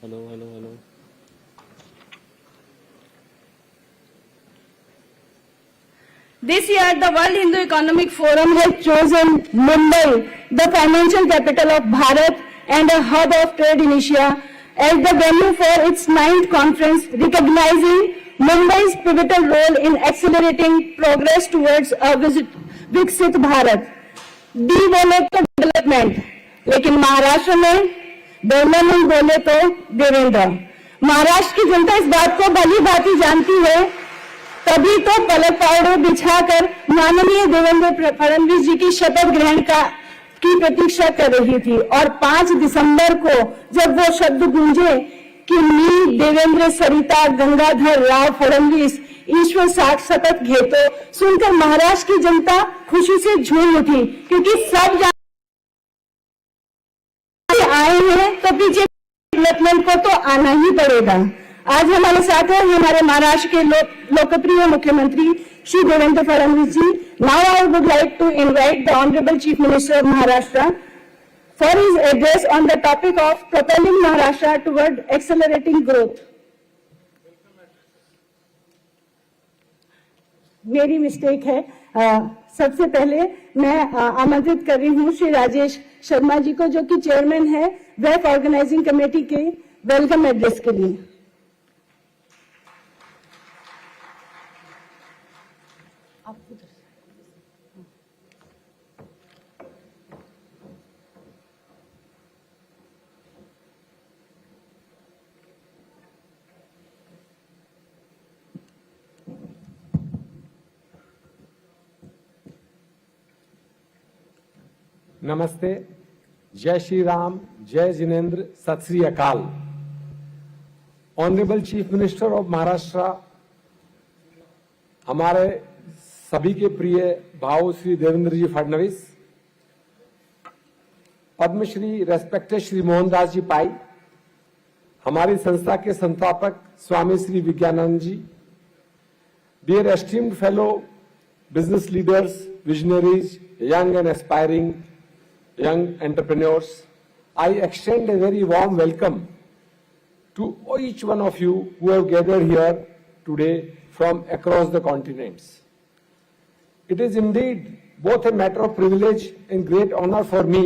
Hello hello hello. This year, the World Hindu Economic Forum has chosen Mumbai, the financial capital of Bharat and a hub of trade in Asia, as the venue for its 9th conference, recognizing Mumbai's pivotal role in accelerating progress towards a Viksit Bharat. D बोले तो development, लेकिन महाराष्ट्र में development बोले तो देवेंद्र। महाराष्ट्र की जनता इस बात को भली भांति जानती है, तभी तो पलक पावड़े बिछाकर माननीय देवेंद्र फडणवीस जी की शपथ ग्रहण की प्रतीक्षा कर रही थी। और 5 दिसंबर को जब वो शब्द गूंजे कि मी देवेंद्र सरिता गंगाधर राव फडणवीस ईश्वर साठ सतत घेतो, सुनकर महाराष्ट्र की जनता खुशी से झूम उठी, क्योंकि सब आए हैं तो पीछे डेवलपमेंट को तो आना ही पड़ेगा। आज हमारे साथ है हमारे महाराष्ट्र के लोकप्रिय मुख्यमंत्री Shri Devendra Fadnavis ji. Now I would like to invite the honourable chief minister of Maharashtra for his address on the topic of propelling Maharashtra toward accelerating growth. मेरी मिस्टेक है। सबसे पहले मैं आमंत्रित कर रही हूँ श्री राजेश शर्मा जी को, जो कि चेयरमैन है वेफ ऑर्गेनाइजिंग कमेटी के, वेलकम एड्रेस के लिए। नमस्ते, जय श्री राम, जय Jinendra, Sat Sri Akal. Honourable chief minister of Maharashtra, हमारे सभी के प्रिय भाऊ श्री देवेंद्र जी फडणवीस, पद्मश्री रेस्पेक्टेड श्री मोहनदास जी पाई, हमारी संस्था के संस्थापक Swami Shri Vigyananand ji, dear esteemed fellow business leaders, visionaries, young and aspiring young entrepreneurs, I extend a very warm welcome to each one of you who have gathered here today from across the continents. It is indeed both a matter of privilege and great honor for me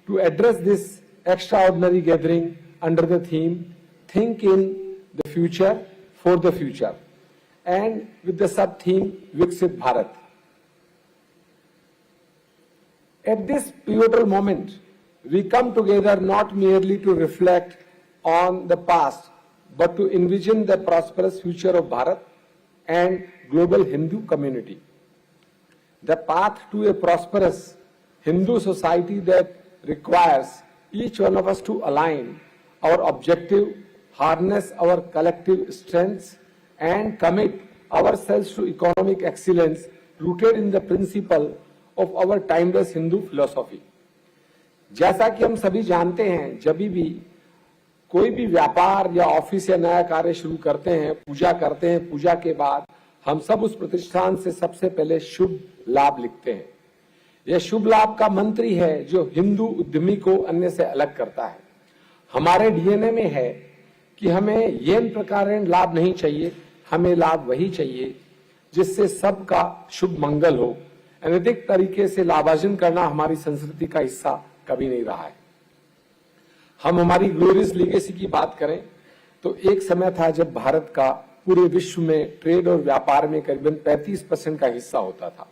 to address this extraordinary gathering under the theme Think in the Future for the Future and with the sub-theme Viksit Bharat. At this pivotal moment, we come together not merely to reflect on the past, but to envision the prosperous future of Bharat and global Hindu community. The path to a prosperous Hindu society that requires each one of us to align our objective, harness our collective strengths, and commit ourselves to economic excellence rooted in the principle of our timeless Hindu philosophy. जैसा कि हम सभी जानते हैं, जब भी कोई भी व्यापार या ऑफिस या नया कार्य शुरू करते हैं, पूजा करते हैं, पूजा के बाद हम सब उस प्रतिष्ठान से सबसे पहले शुभ लाभ लिखते हैं। यह शुभ लाभ का मंत्र ही है जो हिंदू उद्यमी को अन्य से अलग करता है। हमारे डीएनए में है कि हमें येन प्रकार लाभ नहीं चाहिए, हमें लाभ वही चाहिए जिससे सबका शुभ मंगल हो। अनैतिक तरीके से लाभार्जन करना हमारी संस्कृति का हिस्सा कभी नहीं रहा है। हम हमारी ग्लोरियस लीगेसी की बात करें तो एक समय था जब भारत का पूरे विश्व में ट्रेड और व्यापार में करीबन 35% का हिस्सा होता था।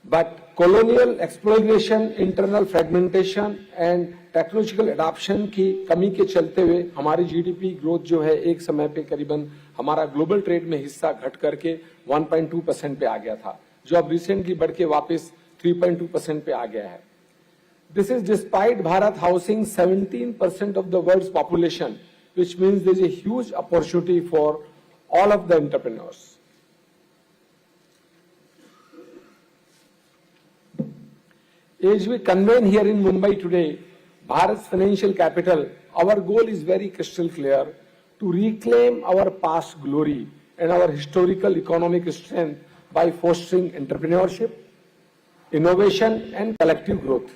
But colonial exploitation, internal fragmentation and technological adoption की कमी के चलते हुए हमारी जीडीपी ग्रोथ जो है एक समय पे करीबन हमारा ग्लोबल ट्रेड में हिस्सा घट करके 1.2% पे आ गया था, जो अब रिसेंटली बढ़ के वापस 3.2% पे आ गया है। This is despite Bharat housing 17% of the world's population, which means there is a huge opportunity for all of the entrepreneurs. As we convene here in Mumbai today, Bharat's financial capital, our goal is very crystal clear: to reclaim our past glory and our historical economic strength by fostering entrepreneurship, innovation and collective growth.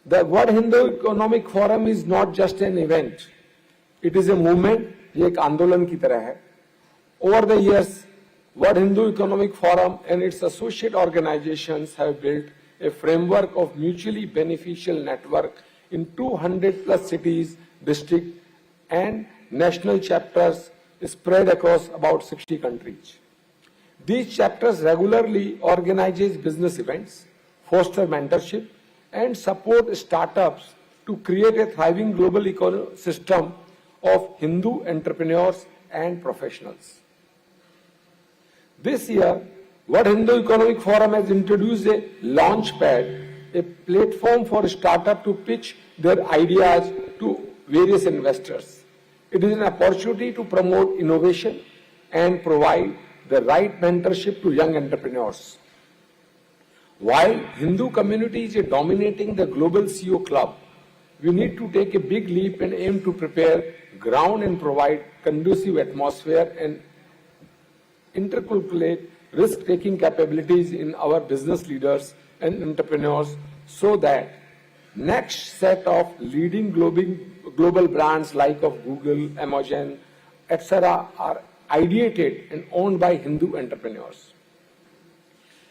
The World Hindu Economic Forum is not just an event. It is a movement. ये एक आंदोलन की तरह है. Over the years, World Hindu Economic Forum and its associate organizations have built a framework of mutually beneficial network in 200 plus cities, districts, and national chapters spread across about 60 countries. These chapters regularly organize business events, foster mentorship, and support startups to create a thriving global ecosystem of Hindu entrepreneurs and professionals. This year, World Hindu Economic Forum has introduced a launchpad, a platform for startups to pitch their ideas to various investors. It is an opportunity to promote innovation and provide the right mentorship to young entrepreneurs. While Hindu community is dominating the global CEO club, we need to take a big leap and aim to prepare ground and provide conducive atmosphere and interculculate risk-taking capabilities in our business leaders and entrepreneurs so that next set of leading global brands like of Google, Amazon, etc. are ideated and owned by Hindu entrepreneurs.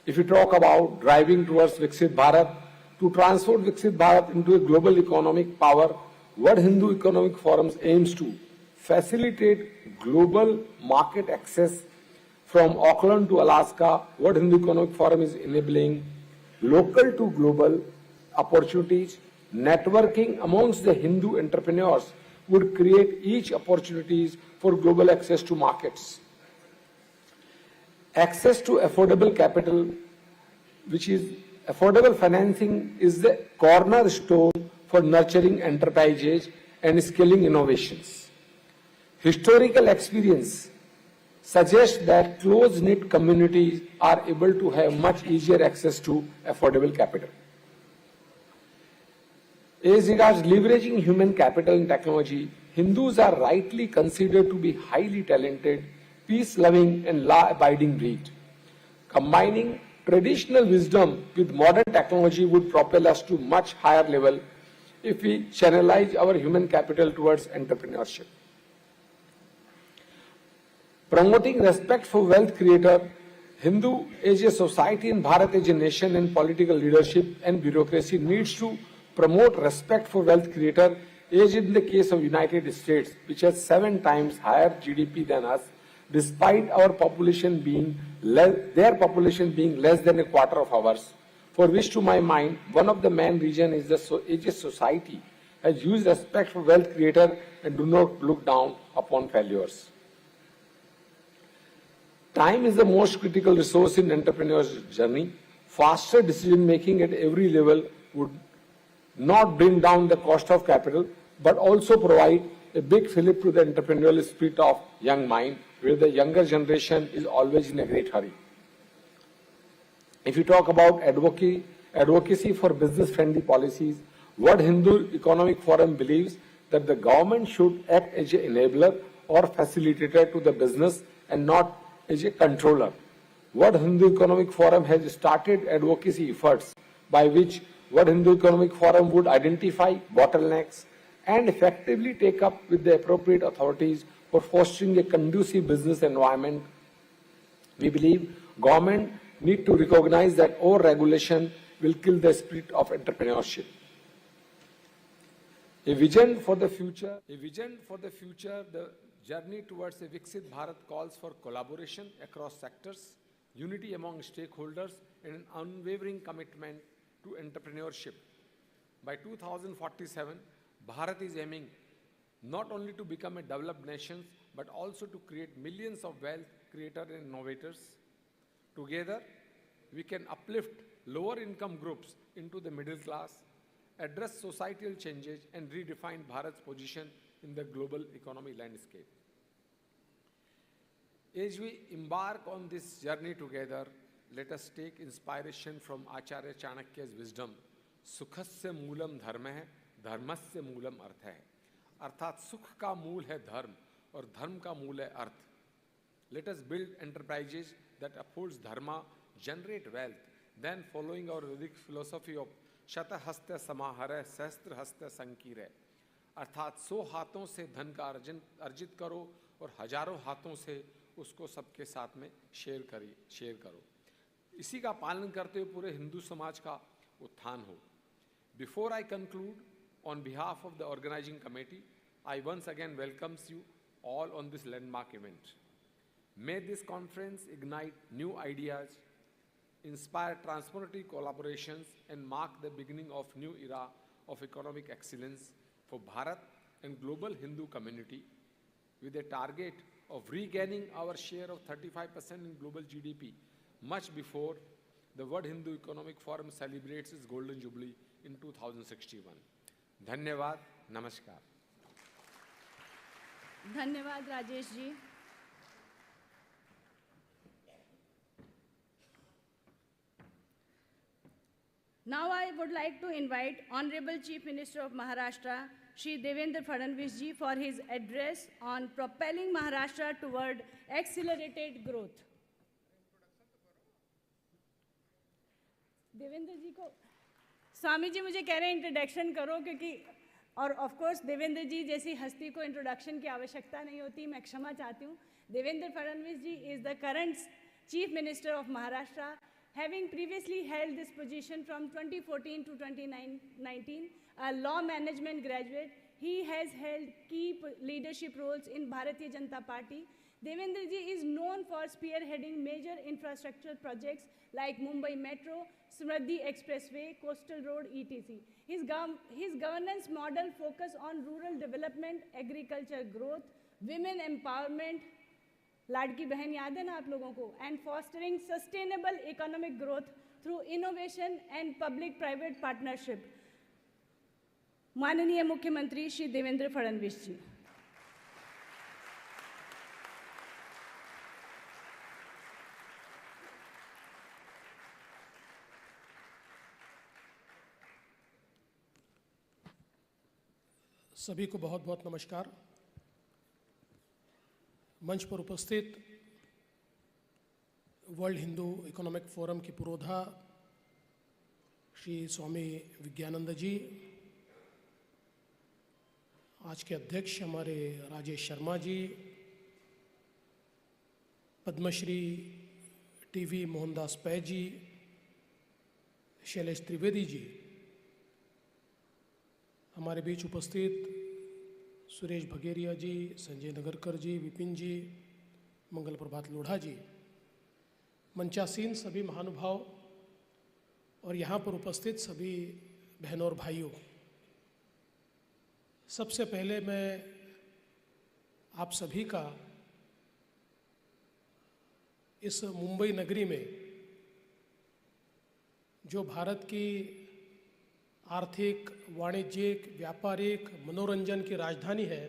If you talk about driving towards Viksit Bharat, to transform Viksit Bharat into a global economic power, World Hindu Economic Forum aims to facilitate global market access from Auckland to Alaska. World Hindu Economic Forum is enabling local to global opportunities. Networking amongst the Hindu entrepreneurs would create each opportunities for global access to markets. Access to affordable capital, which is affordable financing, is the cornerstone for nurturing enterprises and scaling innovations. Historical experience suggests that close-knit communities are able to have much easier access to affordable capital. As regards leveraging human capital and technology, Hindus are rightly considered to be highly talented, peace-loving and law-abiding breed. Combining traditional wisdom with modern technology would propel us to much higher level if we channelize our human capital towards entrepreneurship. Promoting respect for wealth creator, Hindu as a society and Bharat as a nation and political leadership and bureaucracy needs to promote respect for wealth creator, as in the case of United States, which has 7 times higher GDP than us, despite our population being their population being less than a quarter of ours, for which to my mind, one of the main reasons is the age society has used respect for wealth creator and do not look down upon failures. Time is the most critical resource in entrepreneur's journey. Faster decision making at every level would not bring down the cost of capital, but also provide a big fillip to the entrepreneurial spirit of young mind, where the younger generation is always in a great hurry. If you talk about advocacy for business-friendly policies, World Hindu Economic Forum believes that the government should act as an enabler or facilitator to the business and not as a controller. World Hindu Economic Forum has started advocacy efforts by which World Hindu Economic Forum would identify bottlenecks and effectively take up with the appropriate authorities for fostering a conducive business environment. We believe government need to recognize that over-regulation will kill the spirit of entrepreneurship. A vision for the future, the journey towards a Viksit Bharat calls for collaboration across sectors, unity among stakeholders, and an unwavering commitment to entrepreneurship. By 2047, Bharat is aiming not only to become a developed nation, but also to create millions of wealth creators and innovators. Together, we can uplift lower income groups into the middle class, address societal changes, and redefine Bharat's position in the global economy landscape. As we embark on this journey together, let us take inspiration from Acharya Chanakya's wisdom. Sukhasya moolam dharma hai, dharmasya moolam artha hai. अर्थात सुख का मूल है धर्म और धर्म का मूल है अर्थ. Let us build enterprises that upholds dharma, generate wealth, then following our Vedic philosophy of शतहस्त समाहरः सहस्त्रहस्त संकीर्य, अर्थात 100 हाथों से धन का अर्जित करो और हजारों हाथों से उसको सबके साथ में शेयर करो। इसी का पालन करते हुए पूरे हिंदू समाज का उत्थान हो। Before I conclude, on behalf of the organising committee, I once again welcomes you all on this landmark event. May this conference ignite new ideas, inspire transformative collaborations, and mark the beginning of new era of economic excellence for Bharat and global Hindu community, with a target of regaining our share of 35% in global GDP much before the World Hindu Economic Forum celebrates its Golden Jubilee in 2061. धन्यवाद, नमस्कार। धन्यवाद Rajesh ji. Now I would like to invite Honorable Chief Minister of Maharashtra, Shri Devendra Fadnavis ji, for his address on propelling Maharashtra toward accelerated growth. Devendra जी को स्वामी जी मुझे कह रहे हैं introduction करो, क्योंकि और ऑफ कोर्स देवेंद्र जी जैसी हस्ती को इंट्रोडक्शन की आवश्यकता नहीं होती, मैं क्षमा चाहती हूँ। Devendra Fadnavis ji is the current chief minister of Maharashtra, having previously held this position from 2014 to 2019, a law management graduate. He has held key leadership roles in Bharatiya Janata Party. Devendra ji is known for spearheading major infrastructure projects like Mumbai Metro, Samruddhi Expressway, Coastal Road, etc. His governance model focus on rural development, agriculture growth, women empowerment, लाडकी बहन याद है ना आप लोगों को, and fostering sustainable economic growth through innovation and public private partnership. माननीय मुख्यमंत्री श्री देवेंद्र फडणवीस जी। सभी को बहुत बहुत नमस्कार। मंच पर उपस्थित वर्ल्ड हिंदू इकोनॉमिक फोरम की पुरोधा श्री स्वामी विज्ञानंद जी, आज के अध्यक्ष हमारे राजेश शर्मा जी, पद्मश्री टीवी मोहनदास पै जी, शैलेश त्रिवेदी जी, हमारे बीच उपस्थित सुरेश भगेरिया जी, संजय नगरकर जी, विपिन जी, मंगल प्रभात लोढ़ा जी, मंचासीन सभी महानुभाव और यहाँ पर उपस्थित सभी बहनों और भाइयों, सबसे पहले मैं आप सभी का इस मुंबई नगरी में जो भारत की आर्थिक, वाणिज्यिक, व्यापारिक, मनोरंजन की राजधानी है,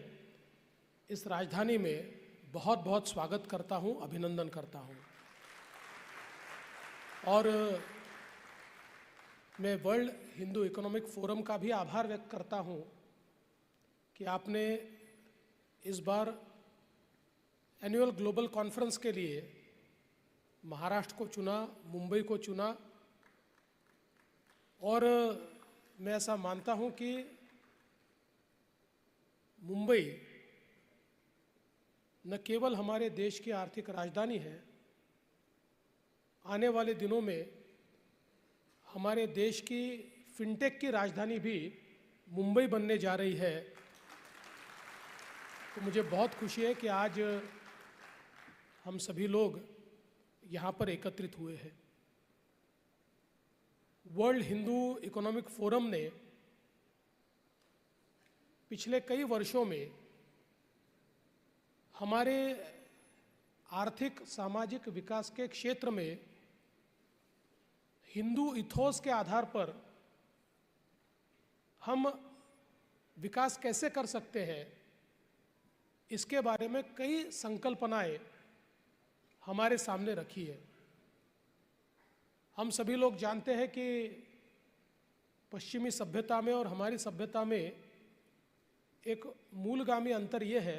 इस राजधानी में बहुत बहुत स्वागत करता हूं, अभिनंदन करता हूं। और मैं वर्ल्ड हिंदू इकोनॉमिक फोरम का भी आभार व्यक्त करता हूं कि आपने इस बार एनुअल ग्लोबल कॉन्फ्रेंस के लिए महाराष्ट्र को चुना, मुंबई को चुना। और मैं ऐसा मानता हूं कि मुंबई न केवल हमारे देश की आर्थिक राजधानी है, आने वाले दिनों में हमारे देश की फिनटेक की राजधानी भी मुंबई बनने जा रही है। तो मुझे बहुत खुशी है कि आज हम सभी लोग यहाँ पर एकत्रित हुए हैं। वर्ल्ड हिंदू इकोनॉमिक फोरम ने पिछले कई वर्षों में हमारे आर्थिक सामाजिक विकास के क्षेत्र में हिंदू इथोस के आधार पर हम विकास कैसे कर सकते हैं, इसके बारे में कई संकल्पनाएं हमारे सामने रखी है। हम सभी लोग जानते हैं कि पश्चिमी सभ्यता में और हमारी सभ्यता में एक मूलगामी अंतर यह है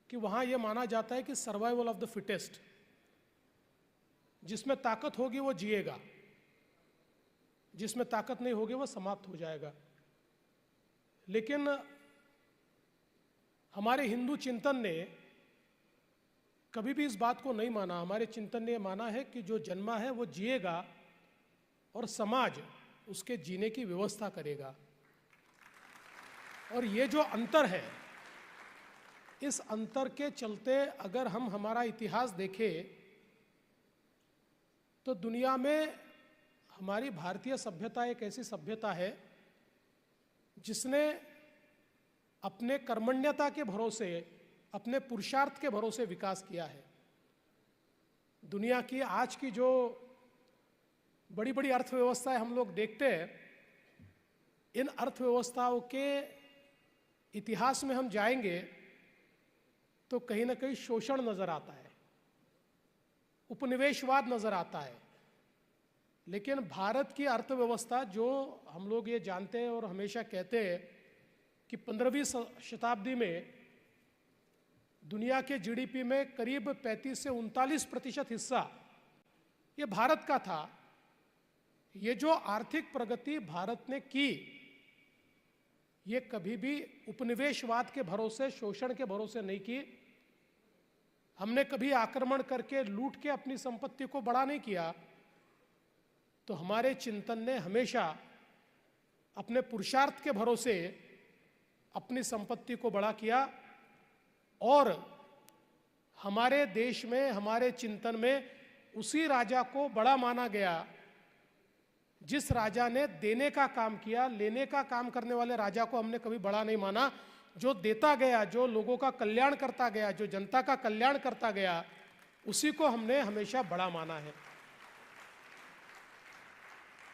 कि वहाँ ये माना जाता है कि सर्वाइवल ऑफ द फिटेस्ट, जिसमें ताकत होगी वो जिएगा, जिसमें ताकत नहीं होगी वो समाप्त हो जाएगा। लेकिन हमारे हिंदू चिंतन ने कभी भी इस बात को नहीं माना। हमारे चिंतन ने माना है कि जो जन्मा है वो जिएगा और समाज उसके जीने की व्यवस्था करेगा। और ये जो अंतर है, इस अंतर के चलते अगर हम हमारा इतिहास देखें तो दुनिया में हमारी भारतीय सभ्यता एक ऐसी सभ्यता है जिसने अपने कर्मण्यता के भरोसे, अपने पुरुषार्थ के भरोसे विकास किया है। दुनिया की आज की जो बड़ी बड़ी अर्थव्यवस्थाएं हम लोग देखते हैं, इन अर्थव्यवस्थाओं के इतिहास में हम जाएंगे तो कहीं ना कहीं शोषण नजर आता है, उपनिवेशवाद नजर आता है। लेकिन भारत की अर्थव्यवस्था, जो हम लोग ये जानते हैं और हमेशा कहते हैं कि 15वीं शताब्दी में दुनिया के जीडीपी में करीब 35 से 39% हिस्सा ये भारत का था। ये जो आर्थिक प्रगति भारत ने की, ये कभी भी उपनिवेशवाद के भरोसे, शोषण के भरोसे नहीं की। हमने कभी आक्रमण करके, लूट के अपनी संपत्ति को बड़ा नहीं किया। तो हमारे चिंतन ने हमेशा अपने पुरुषार्थ के भरोसे अपनी संपत्ति को बड़ा किया। और हमारे देश में, हमारे चिंतन में उसी राजा को बड़ा माना गया जिस राजा ने देने का काम किया। लेने का काम करने वाले राजा को हमने कभी बड़ा नहीं माना। जो देता गया, जो लोगों का कल्याण करता गया, जो जनता का कल्याण करता गया, उसी को हमने हमेशा बड़ा माना है।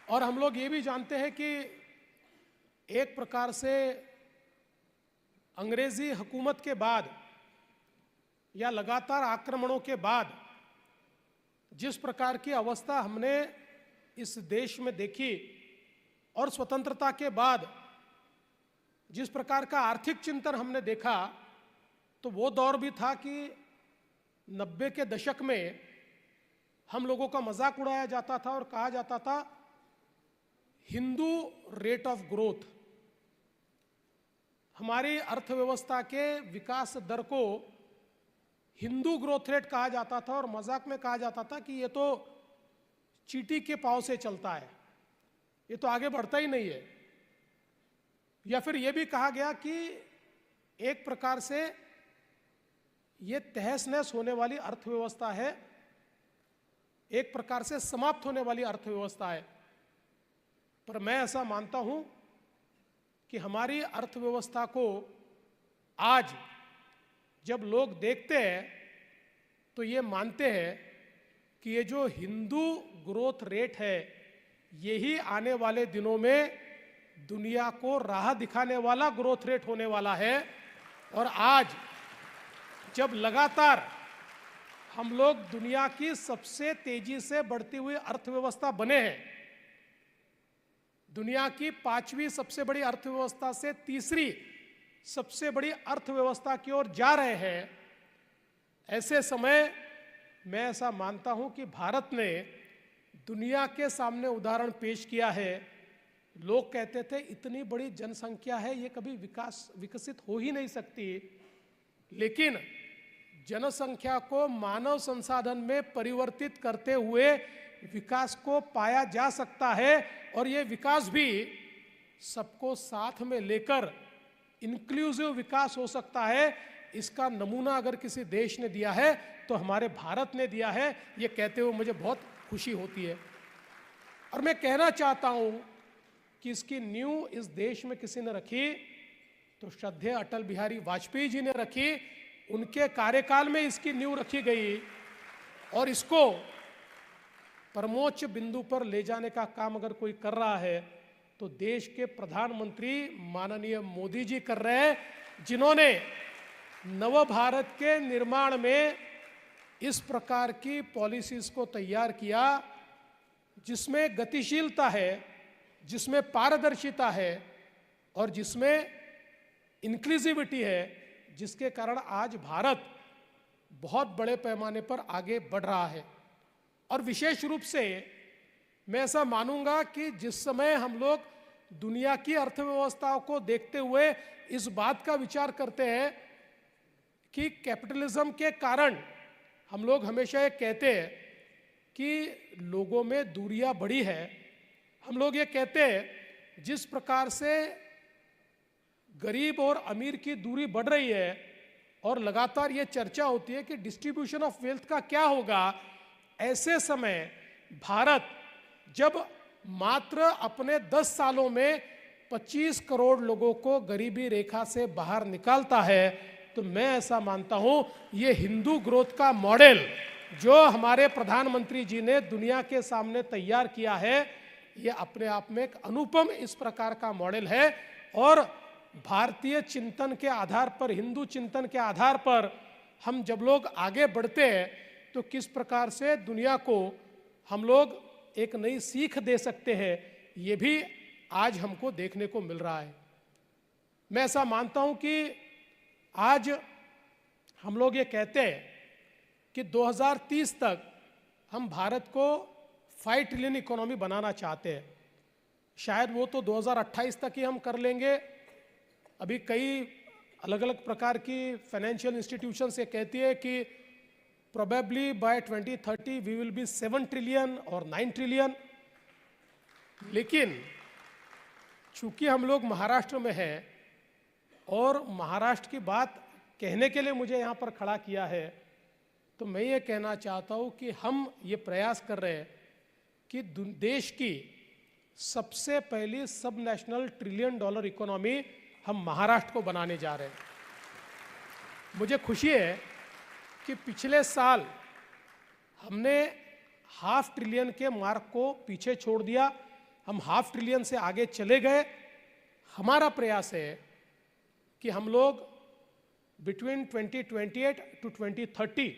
और हम लोग ये भी जानते हैं कि एक प्रकार से अंग्रेजी हुकूमत के बाद या लगातार आक्रमणों के बाद जिस प्रकार की अवस्था हमने इस देश में देखी, और स्वतंत्रता के बाद जिस प्रकार का आर्थिक चिंतन हमने देखा, तो वो दौर भी था कि 90 के दशक में हम लोगों का मजाक उड़ाया जाता था और कहा जाता था हिंदू रेट ऑफ ग्रोथ। हमारी अर्थव्यवस्था के विकास दर को हिंदू ग्रोथ रेट कहा जाता था और मजाक में कहा जाता था कि ये तो चींटी के पांव से चलता है, ये तो आगे बढ़ता ही नहीं है। या फिर ये भी कहा गया कि एक प्रकार से ये तहस नहस होने वाली अर्थव्यवस्था है, एक प्रकार से समाप्त होने वाली अर्थव्यवस्था है। पर मैं ऐसा मानता हूं कि हमारी अर्थव्यवस्था को आज जब लोग देखते हैं तो ये मानते हैं कि ये जो हिंदू ग्रोथ रेट है, यही आने वाले दिनों में दुनिया को राह दिखाने वाला ग्रोथ रेट होने वाला है। और आज जब लगातार हम लोग दुनिया की सबसे तेजी से बढ़ती हुई अर्थव्यवस्था बने हैं, दुनिया की 5वीं सबसे बड़ी अर्थव्यवस्था से 3री सबसे बड़ी अर्थव्यवस्था की ओर जा रहे हैं, ऐसे समय मैं ऐसा मानता हूं कि भारत ने दुनिया के सामने उदाहरण पेश किया है। लोग कहते थे इतनी बड़ी जनसंख्या है, ये कभी विकसित हो ही नहीं सकती, लेकिन जनसंख्या को मानव संसाधन में परिवर्तित करते हुए विकास को पाया जा सकता है। और ये विकास भी सबको साथ में लेकर इंक्लूसिव विकास हो सकता है। इसका नमूना अगर किसी देश ने दिया है तो हमारे भारत ने दिया है। ये कहते हुए मुझे बहुत खुशी होती है। और मैं कहना चाहता हूं कि इसकी नींव इस देश में किसी ने रखी तो श्रद्धेय अटल बिहारी वाजपेयी जी ने रखी। उनके कार्यकाल में इसकी नींव रखी गई और इसको परमोच्च बिंदु पर ले जाने का काम अगर कोई कर रहा है तो देश के प्रधानमंत्री माननीय मोदी जी कर रहे हैं, जिन्होंने नव भारत के निर्माण में इस प्रकार की पॉलिसीज को तैयार किया जिसमें गतिशीलता है, जिसमें पारदर्शिता है और जिसमें इंक्लूसिविटी है, जिसके कारण आज भारत बहुत बड़े पैमाने पर आगे बढ़ रहा है। और विशेष रूप से मैं ऐसा मानूंगा कि जिस समय हम लोग दुनिया की अर्थव्यवस्थाओं को देखते हुए इस बात का विचार करते हैं कि कैपिटलिज्म के कारण हम लोग हमेशा ये कहते हैं कि लोगों में दूरियां बढ़ी है। हम लोग ये कहते हैं जिस प्रकार से गरीब और अमीर की दूरी बढ़ रही है और लगातार ये चर्चा होती है कि डिस्ट्रीब्यूशन ऑफ वेल्थ का क्या होगा, ऐसे समय भारत जब मात्र अपने 10 सालों में 25 करोड़ लोगों को गरीबी रेखा से बाहर निकालता है, तो मैं ऐसा मानता हूं ये हिंदू ग्रोथ का मॉडल जो हमारे प्रधानमंत्री जी ने दुनिया के सामने तैयार किया है, ये अपने आप में एक अनुपम इस प्रकार का मॉडल है। और भारतीय चिंतन के आधार पर, हिंदू चिंतन के आधार पर हम जब लोग आगे बढ़ते हैं तो किस प्रकार से दुनिया को हम लोग एक नई सीख दे सकते हैं, ये भी आज हमको देखने को मिल रहा है। मैं ऐसा मानता हूं कि आज हम लोग ये कहते हैं कि 2030 तक हम भारत को 5 ट्रिलियन इकोनॉमी बनाना चाहते हैं। शायद वो तो 2028 तक ही हम कर लेंगे। अभी कई अलग अलग प्रकार की फाइनेंशियल इंस्टीट्यूशन से कहती है कि probably by 2030 we will be 7 trillion और 9 ट्रिलियन। लेकिन चूंकि हम लोग महाराष्ट्र में हैं और महाराष्ट्र की बात कहने के लिए मुझे यहाँ पर खड़ा किया है, तो मैं ये कहना चाहता हूँ कि हम ये प्रयास कर रहे हैं कि देश की सबसे पहली सब नेशनल $1 ट्रिलियन इकोनॉमी हम महाराष्ट्र को बनाने जा रहे हैं। मुझे खुशी है कि पिछले साल हमने ½ ट्रिलियन के मार्क को पीछे छोड़ दिया, हम ½ ट्रिलियन से आगे चले गए। हमारा प्रयास है कि हम लोग बिटवीन 2028 टू 2030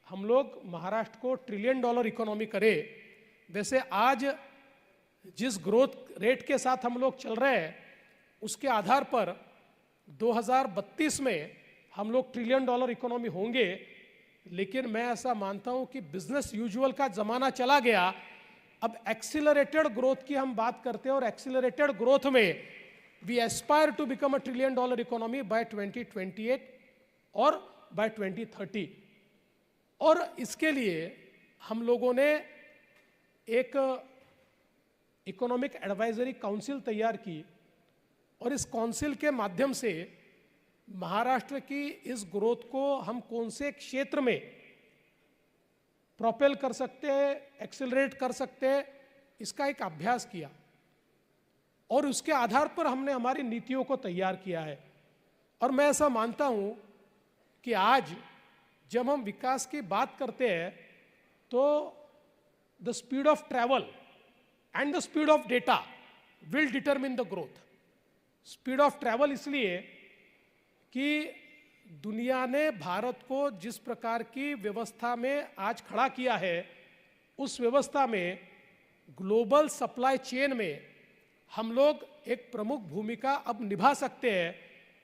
हम लोग महाराष्ट्र को $1 ट्रिलियन इकोनॉमी करें। वैसे आज जिस ग्रोथ रेट के साथ हम लोग चल रहे हैं उसके आधार पर 2032 में हम लोग $1 ट्रिलियन इकोनॉमी होंगे। लेकिन मैं ऐसा मानता हूं कि बिजनेस यूजुअल का जमाना चला गया। अब एक्सीलरेटेड ग्रोथ की हम बात करते हैं और एक्सीलरेटेड ग्रोथ में we aspire to become $1 trillion economy by 2028 और बाय 2030। और इसके लिए हम लोगों ने एक इकोनॉमिक एडवाइजरी काउंसिल तैयार की और इस काउंसिल के माध्यम से महाराष्ट्र की इस ग्रोथ को हम कौन से क्षेत्र में प्रोपेल कर सकते हैं, एक्सेलरेट कर सकते हैं, इसका एक अभ्यास किया और उसके आधार पर हमने हमारी नीतियों को तैयार किया है। और मैं ऐसा मानता हूं कि आज जब हम विकास की बात करते हैं तो the speed of travel and the speed of data will determine the growth. Speed of travel इसलिए कि दुनिया ने भारत को जिस प्रकार की व्यवस्था में आज खड़ा किया है, उस व्यवस्था में ग्लोबल सप्लाई चेन में हम लोग एक प्रमुख भूमिका अब निभा सकते हैं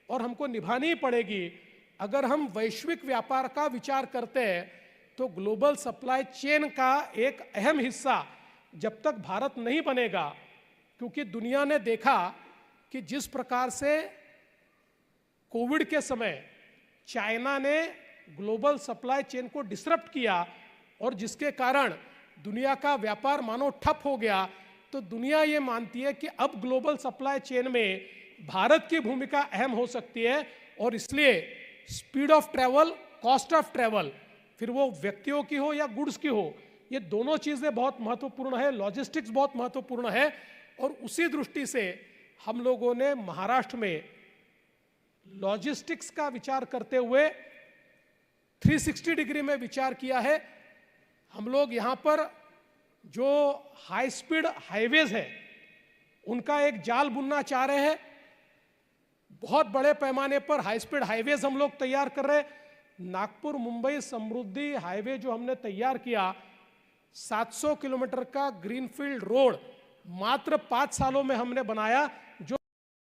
और हमको निभानी ही पड़ेगी। अगर हम वैश्विक व्यापार का विचार करते हैं तो ग्लोबल सप्लाई चेन का एक अहम हिस्सा जब तक भारत नहीं बनेगा, क्योंकि दुनिया ने देखा कि जिस प्रकार से कोविड के समय चाइना ने ग्लोबल सप्लाई चेन को डिसरप्ट किया और जिसके कारण दुनिया का व्यापार मानो ठप हो गया, तो दुनिया ये मानती है कि अब ग्लोबल सप्लाई चेन में भारत की भूमिका अहम हो सकती है। और इसलिए speed of travel, cost of travel, फिर वो व्यक्तियों की हो या गुड्स की हो, ये दोनों चीजें बहुत महत्वपूर्ण है। लॉजिस्टिक्स बहुत महत्वपूर्ण है और उसी दृष्टि से हम लोगों ने महाराष्ट्र में लॉजिस्टिक्स का विचार करते हुए 360 डिग्री में विचार किया है। हम लोग यहाँ पर जो हाई स्पीड हाईवेज है उनका एक जाल बुनना चाह रहे हैं। बहुत बड़े पैमाने पर हाई स्पीड हाईवेज हम लोग तैयार कर रहे हैं। नागपुर मुंबई समृद्धि हाईवे जो हमने तैयार किया, 700 किलोमीटर का ग्रीनफील्ड रोड मात्र 5 सालों में हमने बनाया, जो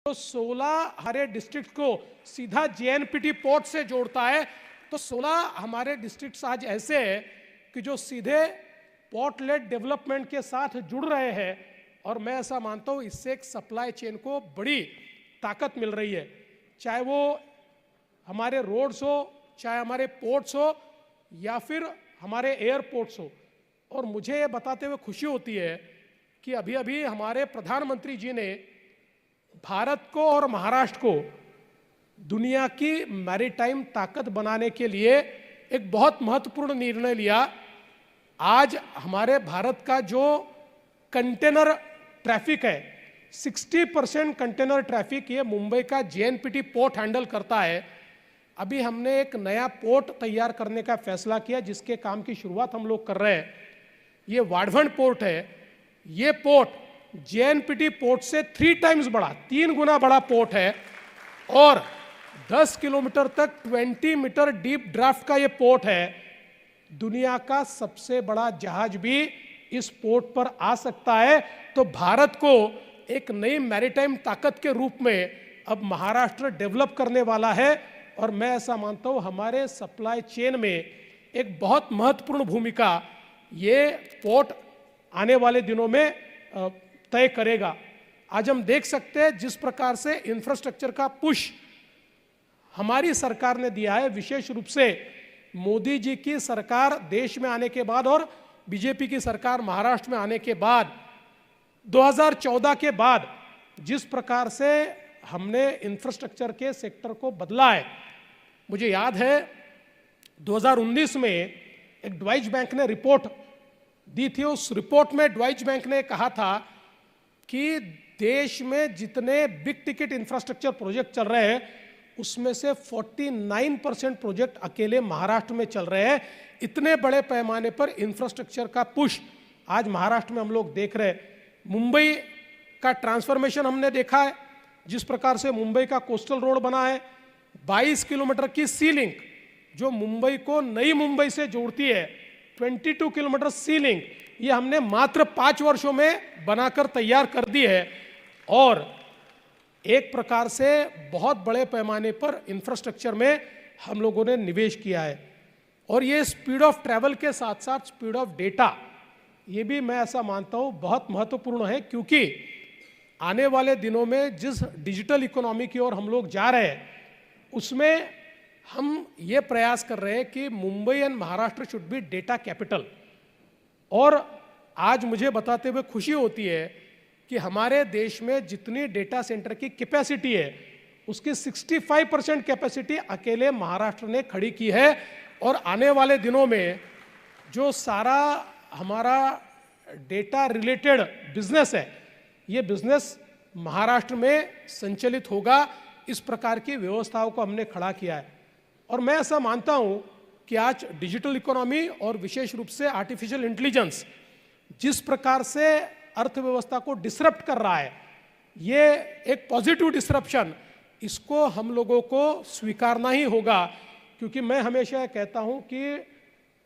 16 हमारे डिस्ट्रिक्ट को सीधा जेएनपीटी पोर्ट से जोड़ता है। तो 16 हमारे डिस्ट्रिक्ट्स आज ऐसे हैं कि जो सीधे पोर्ट लेड डेवलपमेंट के साथ जुड़ रहे हैं, और मैं ऐसा मानता हूँ इससे एक सप्लाई चेन को बड़ी ताकत मिल रही है, चाहे वो हमारे रोड्स हो, चाहे हमारे पोर्ट्स हो, या फिर हमारे एयरपोर्ट्स हो। और मुझे ये बताते हुए खुशी होती है कि अभी अभी हमारे प्रधानमंत्री जी ने भारत को और महाराष्ट्र को दुनिया की मैरीटाइम ताकत बनाने के लिए एक बहुत महत्वपूर्ण निर्णय लिया। आज हमारे भारत का जो कंटेनर ट्रैफिक है, 60% कंटेनर ट्रैफिक ये मुंबई का जेएनपीटी पोर्ट हैंडल करता है। अभी हमने एक नया पोर्ट तैयार करने का फैसला किया, जिसके काम की शुरुआत हम लोग कर रहे हैं। ये वाढवण पोर्ट है। ये पोर्ट जेएनपीटी पोर्ट से 3 टाइम्स बड़ा, 3 गुना बड़ा पोर्ट है, और 10 किलोमीटर तक 20 मीटर डीप ड्राफ्ट का ये पोर्ट है। दुनिया का सबसे बड़ा जहाज भी इस पोर्ट पर आ सकता है। तो भारत को एक नई मैरीटाइम ताकत के रूप में अब महाराष्ट्र डेवलप करने वाला है, और मैं ऐसा मानता हूँ हमारे सप्लाई चेन में एक बहुत महत्वपूर्ण भूमिका ये पोर्ट आने वाले दिनों में तय करेगा। आज हम देख सकते हैं जिस प्रकार से इंफ्रास्ट्रक्चर का पुश हमारी सरकार ने दिया है, विशेष रूप से मोदी जी की सरकार देश में आने के बाद और बीजेपी की सरकार महाराष्ट्र में आने के बाद, 2014 के बाद जिस प्रकार से हमने इंफ्रास्ट्रक्चर के सेक्टर को बदला है। मुझे याद है 2019 में एक ड्वाइच बैंक ने रिपोर्ट दी थी। उस रिपोर्ट में ड्वाइच बैंक ने कहा था कि देश में जितने बिग टिकट इंफ्रास्ट्रक्चर प्रोजेक्ट चल रहे हैं उसमें से 49% प्रोजेक्ट अकेले महाराष्ट्र में चल रहे हैं। इतने बड़े पैमाने पर इंफ्रास्ट्रक्चर का पुश आज महाराष्ट्र में हम लोग देख रहे हैं। मुंबई का ट्रांसफॉर्मेशन हमने देखा है, जिस प्रकार से मुंबई का कोस्टल रोड बना है, 22 किलोमीटर की सी लिंक जो मुंबई को नई मुंबई से जोड़ती है, 22 किलोमीटर सी लिंक, ये हमने मात्र 5 वर्षों में बनाकर तैयार कर दी है। और एक प्रकार से बहुत बड़े पैमाने पर इंफ्रास्ट्रक्चर में हम लोगों ने निवेश किया है। और ये स्पीड ऑफ ट्रैवल के साथ साथ स्पीड ऑफ डेटा, ये भी मैं ऐसा मानता हूँ बहुत महत्वपूर्ण है, क्योंकि आने वाले दिनों में जिस डिजिटल इकोनॉमी की ओर हम लोग जा रहे हैं उसमें हम ये प्रयास कर रहे हैं कि Mumbai and Maharashtra should be data capital. और आज मुझे बताते हुए खुशी होती है कि हमारे देश में जितनी डेटा सेंटर की कैपेसिटी है उसकी 65% कैपेसिटी अकेले महाराष्ट्र ने खड़ी की है। और आने वाले दिनों में जो सारा हमारा डेटा रिलेटेड बिजनेस है, ये बिजनेस महाराष्ट्र में संचालित होगा। इस प्रकार की व्यवस्थाओं को हमने खड़ा किया है। और मैं ऐसा मानता हूं कि आज डिजिटल इकोनॉमी और विशेष रूप से आर्टिफिशियल इंटेलिजेंस जिस प्रकार से अर्थव्यवस्था को डिसरप्ट कर रहा है, ये एक पॉजिटिव डिसरप्शन, इसको हम लोगों को स्वीकारना ही होगा। क्योंकि मैं हमेशा कहता हूं कि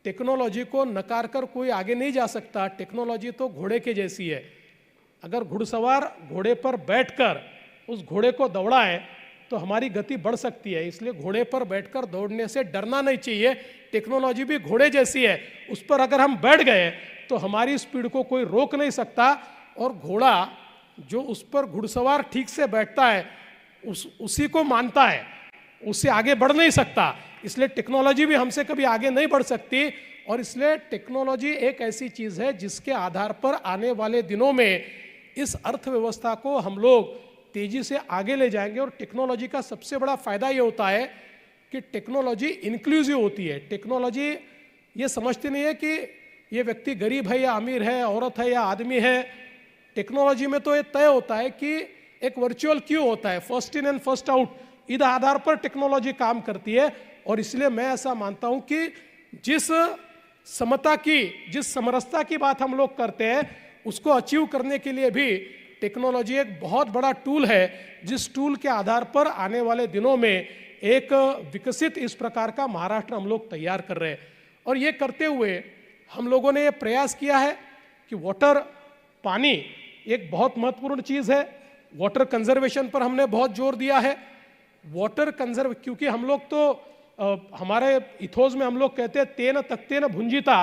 टेक्नोलॉजी को नकार कर कोई आगे नहीं जा सकता। टेक्नोलॉजी तो घोड़े के जैसी है। अगर घुड़सवार घोड़े पर बैठकर उस घोड़े को दौड़ाए तो हमारी गति बढ़ सकती है। इसलिए घोड़े पर बैठकर दौड़ने से डरना नहीं चाहिए। टेक्नोलॉजी भी घोड़े जैसी है, उस पर अगर हम बैठ गए तो हमारी स्पीड को कोई रोक नहीं सकता। और घोड़ा जो उस पर घुड़सवार ठीक से बैठता है उसी को मानता है, उससे आगे बढ़ नहीं सकता। इसलिए टेक्नोलॉजी भी हमसे कभी आगे नहीं बढ़ सकती। और इसलिए टेक्नोलॉजी एक ऐसी चीज है जिसके आधार पर आने वाले दिनों में इस अर्थव्यवस्था को हम लोग तेजी से आगे ले जाएंगे। और टेक्नोलॉजी का सबसे बड़ा फायदा ये होता है कि टेक्नोलॉजी इंक्लूसिव होती है। टेक्नोलॉजी ये समझती नहीं है कि ये व्यक्ति गरीब है या अमीर है, औरत है या आदमी है। टेक्नोलॉजी में तो ये तय होता है कि एक वर्चुअल क्यू होता है, first in and first out. इस आधार पर टेक्नोलॉजी काम करती है। और इसलिए मैं ऐसा मानता हूं कि जिस समता की, जिस समरसता की बात हम लोग करते हैं उसको अचीव करने के लिए भी टेक्नोलॉजी एक बहुत बड़ा टूल है, जिस टूल के आधार पर आने वाले दिनों में एक विकसित इस प्रकार का महाराष्ट्र हम लोग तैयार कर रहे हैं। और ये करते हुए हम लोगों ने ये प्रयास किया है कि वाटर, पानी एक बहुत महत्वपूर्ण चीज़ है। वाटर कंजर्वेशन पर हमने बहुत जोर दिया है। वाटर कंजर्व, क्योंकि हम लोग तो हमारे इथोस में हम लोग कहते हैं तेन तकते न भुंजिता,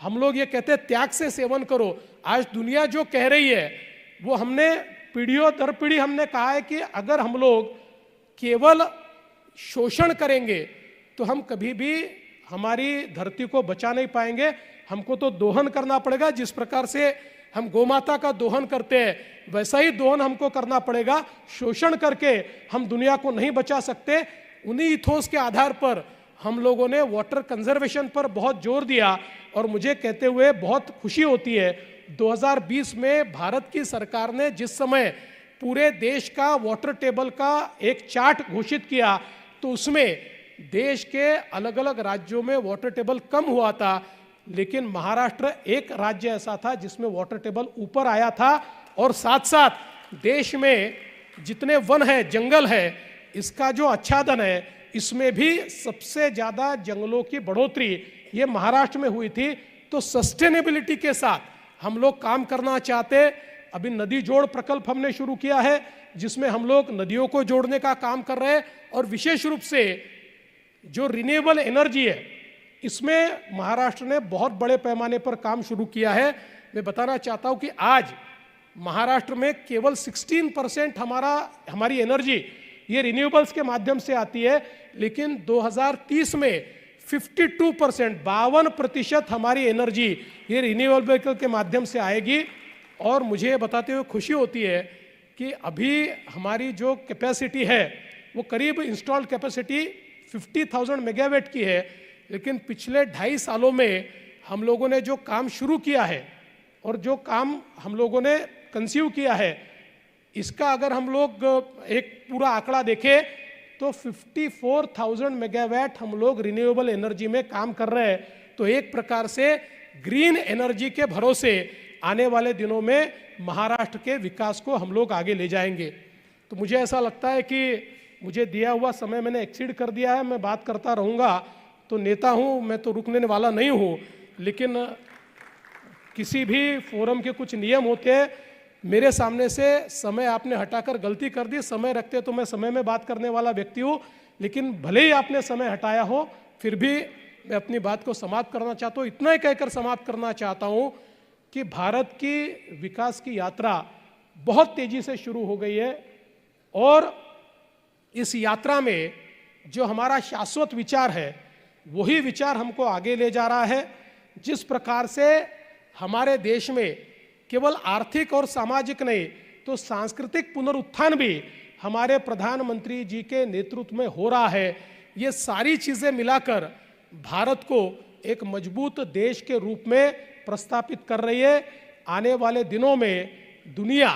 हम लोग ये कहते हैं त्याग से सेवन करो। आज दुनिया जो कह रही है वो हमने पीढ़ियों दर पीढ़ी हमने कहा है कि अगर हम लोग केवल शोषण करेंगे तो हम कभी भी हमारी धरती को बचा नहीं पाएंगे। हमको तो दोहन करना पड़ेगा, जिस प्रकार से हम गोमाता का दोहन करते हैं वैसा ही दोहन हमको करना पड़ेगा। शोषण करके हम दुनिया को नहीं बचा सकते। उन्हीं इथोस के आधार पर हम लोगों ने वाटर कंजर्वेशन पर बहुत जोर दिया और मुझे कहते हुए बहुत खुशी होती है 2020 में भारत की सरकार ने जिस समय पूरे देश का वाटर टेबल का एक चार्ट घोषित किया तो उसमें देश के अलग अलग राज्यों में वाटर टेबल कम हुआ था, लेकिन महाराष्ट्र एक राज्य ऐसा था जिसमें वाटर टेबल ऊपर आया था। और साथ साथ देश में जितने वन है, जंगल है, इसका जो आच्छादन है, इसमें भी सबसे ज़्यादा जंगलों की बढ़ोतरी ये महाराष्ट्र में हुई थी। तो सस्टेनेबिलिटी के साथ हम लोग काम करना चाहते। अभी नदी जोड़ प्रकल्प हमने शुरू किया है जिसमें हम लोग नदियों को जोड़ने का काम कर रहे हैं और विशेष रूप से जो रिन्यूएबल एनर्जी है इसमें महाराष्ट्र ने बहुत बड़े पैमाने पर काम शुरू किया है। मैं बताना चाहता हूं कि आज महाराष्ट्र में केवल 16% हमारी एनर्जी ये रिन्यूएबल्स के माध्यम से आती है, लेकिन 2030 में 52% हमारी एनर्जी ये रिन्यूएबल के माध्यम से आएगी। और मुझे बताते हुए खुशी होती है कि अभी हमारी जो कैपेसिटी है वो करीब इंस्टॉल्ड कैपेसिटी 50,000 मेगावाट की है, लेकिन पिछले 2.5 सालों में हम लोगों ने जो काम शुरू किया है और जो काम हम लोगों ने कंसीव किया है, इसका अगर हम लोग एक पूरा आंकड़ा देखें तो 54,000 मेगावाट हम लोग रिन्यूएबल एनर्जी में काम कर रहे हैं। तो एक प्रकार से ग्रीन एनर्जी के भरोसे आने वाले दिनों में महाराष्ट्र के विकास को हम लोग आगे ले जाएंगे। तो मुझे ऐसा लगता है कि मुझे दिया हुआ समय मैंने एक्सीड कर दिया है। मैं बात करता रहूँगा, तो नेता हूँ मैं, तो रुकने वाला नहीं हूँ, लेकिन किसी भी फोरम के कुछ नियम होते हैं। मेरे सामने से समय आपने हटाकर गलती कर दी। समय रखते तो मैं समय में बात करने वाला व्यक्ति हूँ, लेकिन भले ही आपने समय हटाया हो फिर भी मैं अपनी बात को समाप्त करना चाहता हूँ। इतना ही कहकर समाप्त करना चाहता हूँ कि भारत की विकास की यात्रा बहुत तेजी से शुरू हो गई है और इस यात्रा में जो हमारा शाश्वत विचार है वही विचार हमको आगे ले जा रहा है। जिस प्रकार से हमारे देश में केवल आर्थिक और सामाजिक नहीं तो सांस्कृतिक पुनरुत्थान भी हमारे प्रधानमंत्री जी के नेतृत्व में हो रहा है, ये सारी चीज़ें मिलाकर भारत को एक मजबूत देश के रूप में प्रस्थापित कर रही है। आने वाले दिनों में दुनिया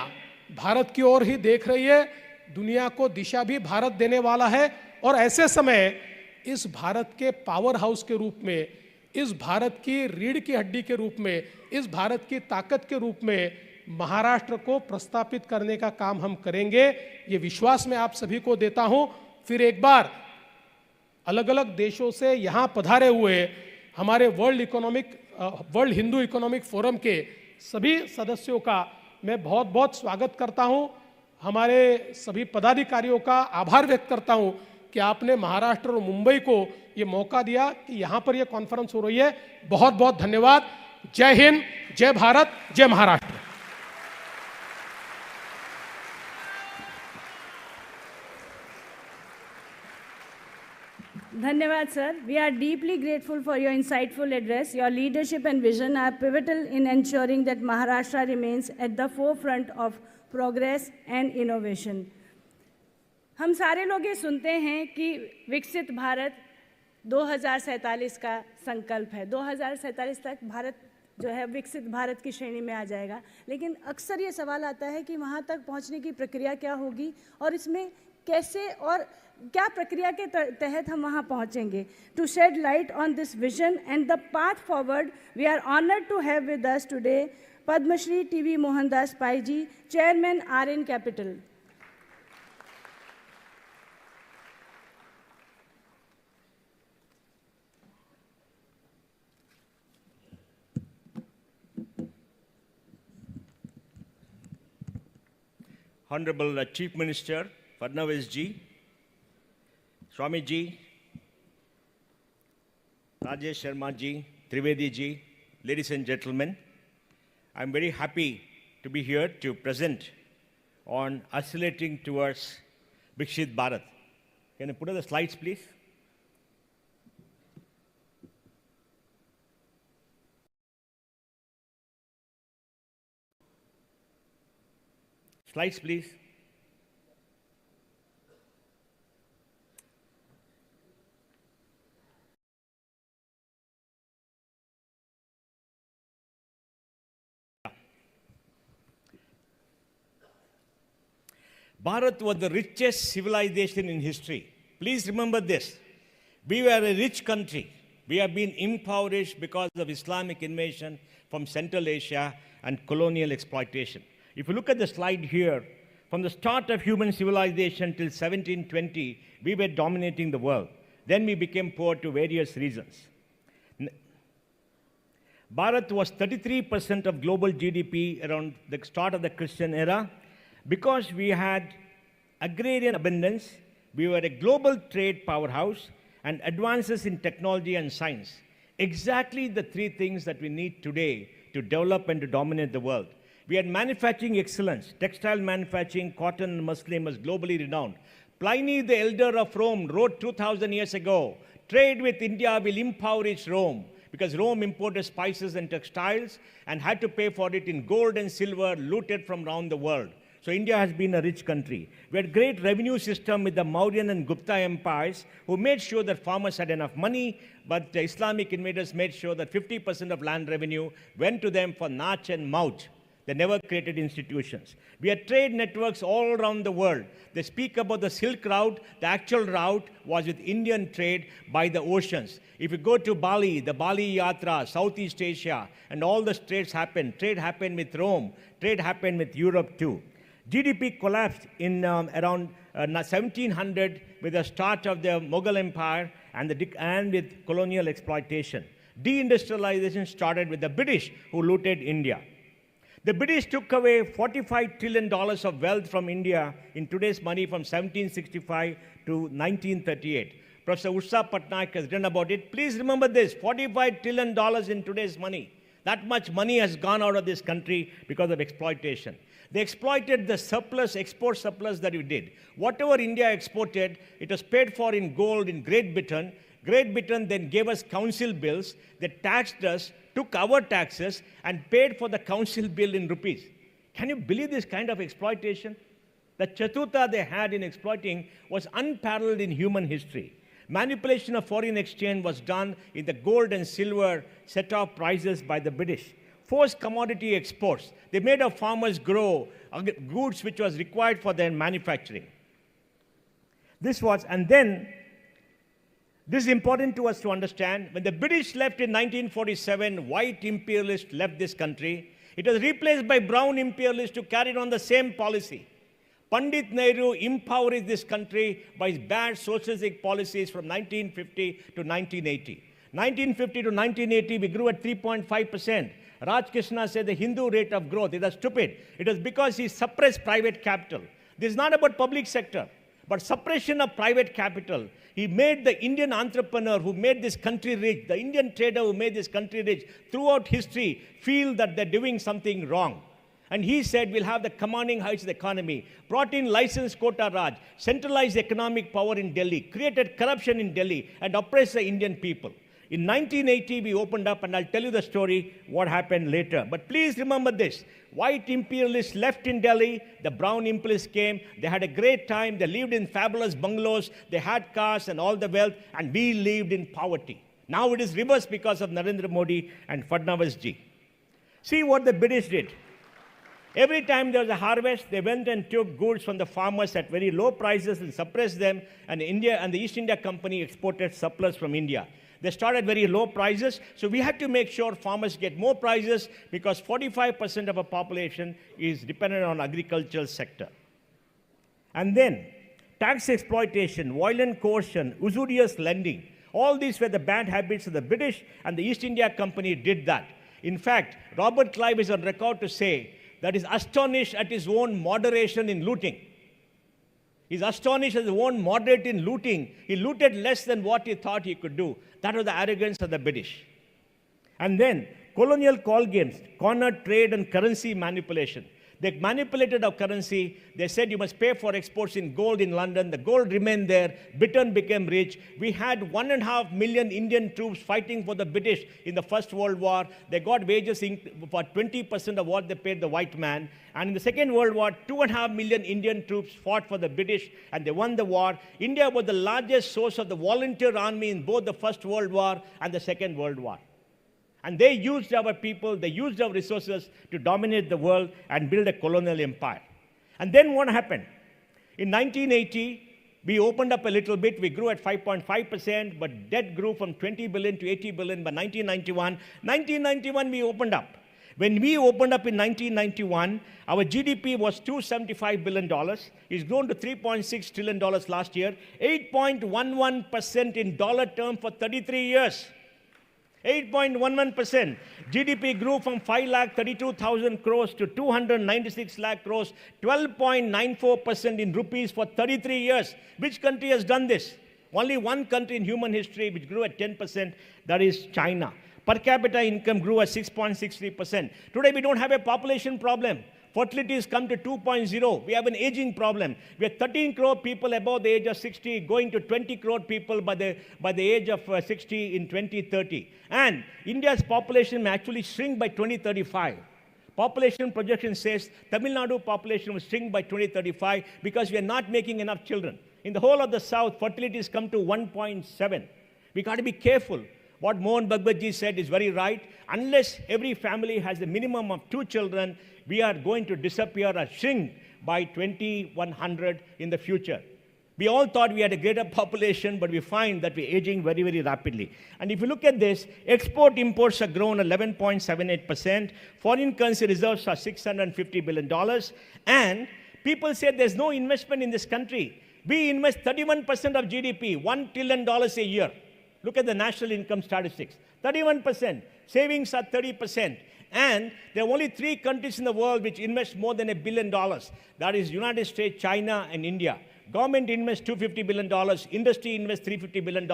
भारत की ओर ही देख रही है, दुनिया को दिशा भी भारत देने वाला है। और ऐसे समय इस भारत के पावर हाउस के रूप में, इस भारत की रीढ़ की हड्डी के रूप में, इस भारत की ताकत के रूप में महाराष्ट्र को प्रस्थापित करने का काम हम करेंगे, ये विश्वास मैं आप सभी को देता हूं। फिर एक बार अलग अलग देशों से यहाँ पधारे हुए हमारे वर्ल्ड हिंदू इकोनॉमिक फोरम के सभी सदस्यों का मैं बहुत बहुत स्वागत करता हूं। हमारे सभी पदाधिकारियों का आभार व्यक्त करता हूं कि आपने महाराष्ट्र और मुंबई को ये मौका दिया कि यहाँ पर ये कॉन्फ्रेंस हो रही है। बहुत बहुत धन्यवाद। जय हिंद, जय भारत, जय Maharashtra. Dhanyawad, sir. We are deeply grateful for your insightful address. Your leadership and vision are pivotal in ensuring that Maharashtra remains at the forefront of progress and innovation. हम सारे लोग ये सुनते हैं कि विकसित भारत 2047 का संकल्प है, 2047 तक भारत जो है विकसित भारत की श्रेणी में आ जाएगा। लेकिन अक्सर ये सवाल आता है कि वहाँ तक पहुँचने की प्रक्रिया क्या होगी और इसमें कैसे और क्या प्रक्रिया के तहत हम वहाँ पहुँचेंगे। To shed light on this vision and the path forward, we are honoured to have with us today Padmashri T V. Mohandas Pai ji, chairman RN Capital. Honorable Chief Minister Fadnavis ji, Swami ji, Rajesh Sharma ji, Trivedi ji, ladies and gentlemen, I'm very happy to be here to present on accelerating towards Viksit Bharat. Can you put up the slides, please? Slides, please. Bharat was the richest civilization in history. Please remember this. We were a rich country. We have been impoverished because of Islamic invasion from Central Asia and colonial exploitation. If you look at the slide here, from the start of human civilization till 1720, we were dominating the world. Then we became poor to various reasons. Bharat was 33% of global GDP around the start of the Christian era. Because we had agrarian abundance, we were a global trade powerhouse, and advances in technology and science. Exactly the three things that we need today to develop and to dominate the world. We had manufacturing excellence. Textile manufacturing, cotton and muslin was globally renowned. Pliny the Elder of Rome wrote 2,000 years ago, trade with India will impoverish Rome, because Rome imported spices and textiles and had to pay for it in gold and silver looted from around the world. So India has been a rich country. We had great revenue system with the Mauryan and Gupta empires who made sure that farmers had enough money, but the Islamic invaders made sure that 50% of land revenue went to them for nach and mouth. They never created institutions. We had trade networks all around the world. They speak about the Silk Route. The actual route was with Indian trade by the oceans. If you go to Bali, the Bali Yatra, Southeast Asia, and all the trades happened. Trade happened with Rome. Trade happened with Europe too. GDP collapsed in around 1700 with the start of the Mughal Empire and with colonial exploitation. Deindustrialization started with the British who looted India. The British took away $45 trillion of wealth from India in today's money from 1765 to 1938. Professor Usha Patnaik has written about it. Please remember this, $45 trillion in today's money. That much money has gone out of this country because of exploitation. They exploited the surplus, export surplus that we did. Whatever India exported, it was paid for in gold in Great Britain. Great Britain then gave us council bills. They taxed us, took our taxes, and paid for the council bill in rupees. Can you believe this kind of exploitation? The chatuta they had in exploiting was unparalleled in human history. Manipulation of foreign exchange was done in the gold and silver set-off prices by the British. Forced commodity exports. They made our farmers grow goods which was required for their manufacturing. This is important to us to understand. When the British left in 1947, white imperialists left this country. It was replaced by brown imperialists who carried on the same policy. Pandit Nehru impoverished this country by his bad socialistic policies from 1950 to 1980. 1950 to 1980, we grew at 3.5%. Raj Krishna said the Hindu rate of growth, it was stupid. It was because he suppressed private capital. This is not about public sector, but suppression of private capital. He made the Indian entrepreneur who made this country rich, the Indian trader who made this country rich, throughout history feel that they're doing something wrong. And he said, we'll have the commanding heights of the economy, brought in licensed quota Raj, centralized economic power in Delhi, created corruption in Delhi, and oppressed the Indian people. In 1980, we opened up, and I'll tell you the story, what happened later. But please remember this. White imperialists left in Delhi. The brown imperialists came. They had a great time. They lived in fabulous bungalows. They had cars and all the wealth, and we lived in poverty. Now it is reversed because of Narendra Modi and Fadnavis ji. See what the British did. Every time there was a harvest, they went and took goods from the farmers at very low prices and suppressed them, and India and the East India Company exported surplus from India. They started very low prices, so we had to make sure farmers get more prices because 45% of our population is dependent on agricultural sector. And then tax exploitation, violent coercion, usurious lending. All these were the bad habits of the British, and the East India Company did that. In fact, Robert Clive is on record to say that he's astonished at his own moderation in looting. He's astonished at his own moderate in looting. He looted less than what he thought he could do. That was the arrogance of the British. And then colonial call games, corner trade and currency manipulation. They manipulated our currency. They said you must pay for exports in gold in London. The gold remained there. Britain became rich. We had 1.5 million Indian troops fighting for the British in the First World War. They got wages for 20% of what they paid the white man. And in the Second World War, 2.5 million Indian troops fought for the British and they won the war. India was the largest source of the volunteer army in both the First World War and the Second World War. And they used our people, they used our resources to dominate the world and build a colonial empire. And then what happened? In 1980, we opened up a little bit. We grew at 5.5%, but debt grew from 20 billion to 80 billion by 1991. We opened up. When we opened up in 1991, our GDP was $275 billion. It's grown to $3.6 trillion last year, 8.11% in dollar terms for 33 years. 8.11%. GDP grew from 5,32,000 crores to 296 lakh crores, 12.94% in rupees for 33 years. Which country has done this? Only one country in human history which grew at 10%, that is China. Per capita income grew at 6.63%. Today we don't have a population problem. Fertility has come to 2.0. We have an aging problem. We have 13 crore people above the age of 60, going to 20 crore people by the age of 60 in 2030. And India's population may actually shrink by 2035. Population projection says Tamil Nadu population will shrink by 2035 because we are not making enough children. In the whole of the south, fertility has come to 1.7. We got to be careful. What Mohan Bhagwatji said is very right. Unless every family has a minimum of 2 children, we are going to disappear or shrink by 2100 in the future. We all thought we had a greater population, but we find that we're aging very, very rapidly. And if you look at this, export-imports have grown 11.78%. Foreign currency reserves are $650 billion. And people say there's no investment in this country. We invest 31% of GDP, $1 trillion a year. Look at the national income statistics. 31%. Savings are 30%. And there are only 3 countries in the world which invest more than $1 billion. That is United States, China, and India. Government invests $250 billion, industry invests $350 billion,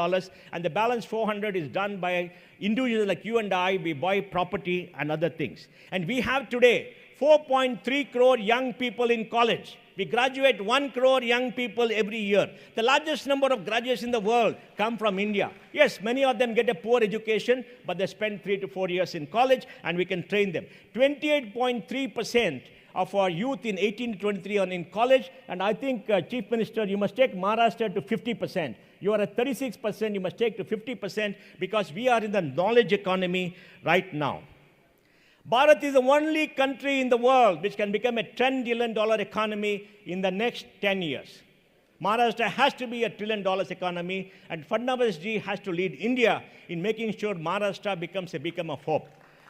and the balance 400 is done by individuals like you and I. We buy property and other things. And we have today 4.3 crore young people in college. We graduate 1 crore young people every year. The largest number of graduates in the world come from India. Yes, many of them get a poor education, but they spend 3 to 4 years in college, and we can train them. 28.3% of our youth in 18 to 23 are in college, and I think, Chief Minister, you must take Maharashtra to 50%. You are at 36%, you must take to 50% because we are in the knowledge economy right now. Bharat is the only country in the world which can become a $10 billion economy in the next 10 years. Maharashtra has to be a $1 trillion economy, and Fadnavis ji has to lead India in making sure Maharashtra becomes a beacon of hope.